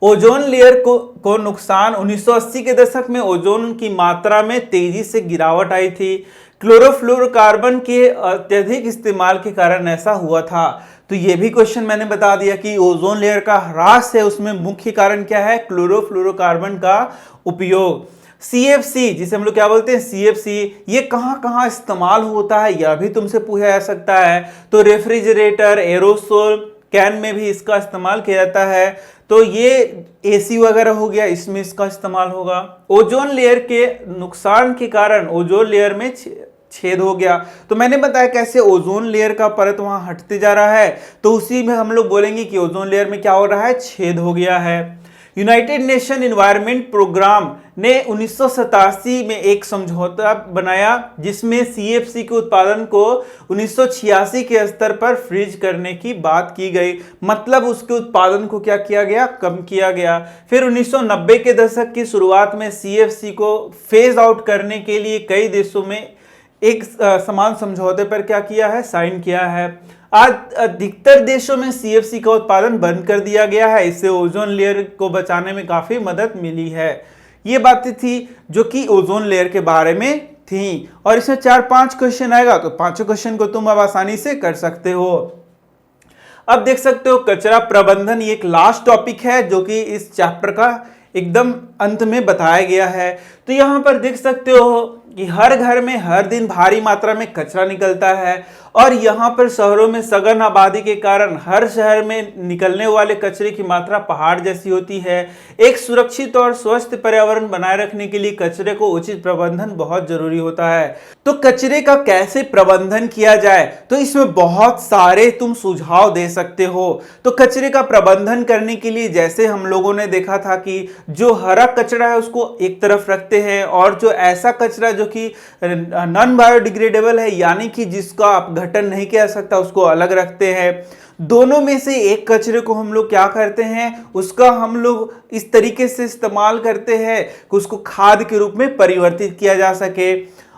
ओजोन लेयर को नुकसान 1980 के दशक में ओजोन की मात्रा में तेजी से गिरावट आई थी। क्लोरोफ्लोरोकार्बन के अत्यधिक इस्तेमाल के कारण ऐसा हुआ था। तो ये भी क्वेश्चन मैंने बता दिया कि ओजोन लेयर का ह्रास है, उसमें मुख्य कारण क्या है, क्लोरोफ्लोरोकार्बन का उपयोग। CFC जिसे हम लोग क्या बोलते हैं, CFC, ये कहाँ कहाँ इस्तेमाल होता है यह भी तुमसे पूछा जा सकता है। तो रेफ्रिजरेटर, एरोसोल कैन में भी इसका इस्तेमाल किया जाता है। तो ये AC वगैरह हो गया, इसमें इसका इस्तेमाल होगा। ओजोन लेयर के नुकसान के कारण ओजोन लेयर में छेद हो गया। तो मैंने बताया कैसे ओजोन लेयर का परत वहां हटते जा रहा है, तो उसी में हम लोग बोलेंगे कि ओजोन लेयर में क्या हो रहा है, छेद हो गया है। यूनाइटेड नेशन एनवायरनमेंट प्रोग्राम ने 1987 में एक समझौता बनाया जिसमें CFC के उत्पादन को 1986 के स्तर पर फ्रीज करने की बात की गई। मतलब उसके उत्पादन को क्या किया गया, कम किया गया। फिर 1990 के दशक की शुरुआत में CFC को फेज आउट करने के लिए कई देशों में एक समान समझौते पर क्या किया है, साइन किया है। आज अधिकतर देशों में CFC का उत्पादन बंद कर दिया गया है। इससे ओजोन लेयर को बचाने में काफी मदद मिली है। ये बातें थी जो कि ओजोन लेयर के बारे में थी और इसमें 4-5 क्वेश्चन आएगा तो पांचों क्वेश्चन को तुम अब आसानी से कर सकते हो। अब देख सकते हो कचरा प्रबंधन, ये एक लास्ट टॉपिक है जो कि इस चैप्टर का एकदम अंत में बताया गया है। तो यहां पर देख सकते हो कि हर घर में हर दिन भारी मात्रा में कचरा निकलता है और यहाँ पर शहरों में सघन आबादी के कारण हर शहर में निकलने वाले कचरे की मात्रा पहाड़ जैसी होती है। एक सुरक्षित और स्वस्थ पर्यावरण बनाए रखने के लिए कचरे को उचित प्रबंधन बहुत जरूरी होता है। तो कचरे का कैसे प्रबंधन किया जाए, तो इसमें बहुत सारे तुम सुझाव दे सकते हो। तो कचरे का प्रबंधन करने के लिए जैसे हम लोगों ने देखा था कि जो हरा कचरा है उसको एक तरफ रखते हैं और जो ऐसा कचरा जो कि नॉन बायोडिग्रेडेबल है यानी कि जिसका अपघटन नहीं किया सकता उसको अलग रखते हैं। दोनों में से एक कचरे को हम लोग क्या करते हैं, उसका हम लोग इस तरीके से इस्तेमाल करते हैं कि उसको खाद के रूप में परिवर्तित किया जा सके।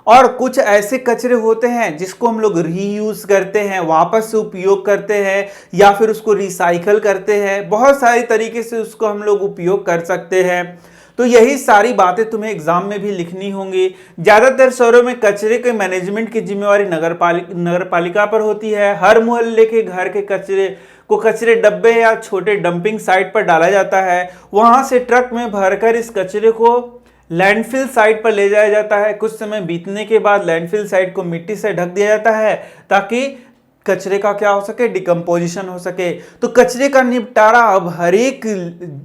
और कुछ ऐसे कचरे होते हैं जिसको हम लोग रीयूज करते हैं, वापस से उपयोग करते हैं या फिर उसको रिसाइकल करते हैं। बहुत सारे तरीके से उसको हम लोग उपयोग कर सकते हैं। तो यही सारी बातें तुम्हें एग्जाम में भी लिखनी होंगी। ज्यादातर शहरों में कचरे के मैनेजमेंट की जिम्मेवारी नगर पालिका पर होती है। हर मोहल्ले के घर के कचरे को कचरे डब्बे या छोटे डंपिंग साइट पर डाला जाता है। वहां से ट्रक में भरकर इस कचरे को लैंडफिल साइट पर ले जाया जाता है। कुछ समय बीतने के बाद लैंडफिल साइट को मिट्टी से ढक दिया जाता है ताकि कचरे का क्या हो सके, डिकम्पोजिशन हो सके। तो कचरे का निपटारा अब हर एक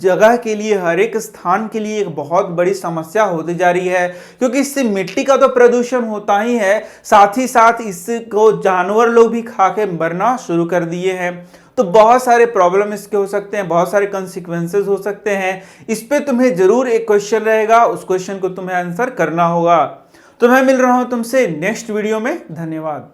जगह के लिए, हर एक स्थान के लिए एक बहुत बड़ी समस्या होती जा रही है, क्योंकि इससे मिट्टी का तो प्रदूषण होता ही है, साथ ही साथ इसको जानवर लोग भी खा के मरना शुरू कर दिए हैं। तो बहुत सारे प्रॉब्लम इसके हो सकते हैं, बहुत सारे कंसिक्वेंसेस हो सकते हैं। इस पे तुम्हें जरूर एक क्वेश्चन रहेगा, उस क्वेश्चन को तुम्हें आंसर करना होगा। तो मैं मिल रहा हूं तुमसे नेक्स्ट वीडियो में। धन्यवाद।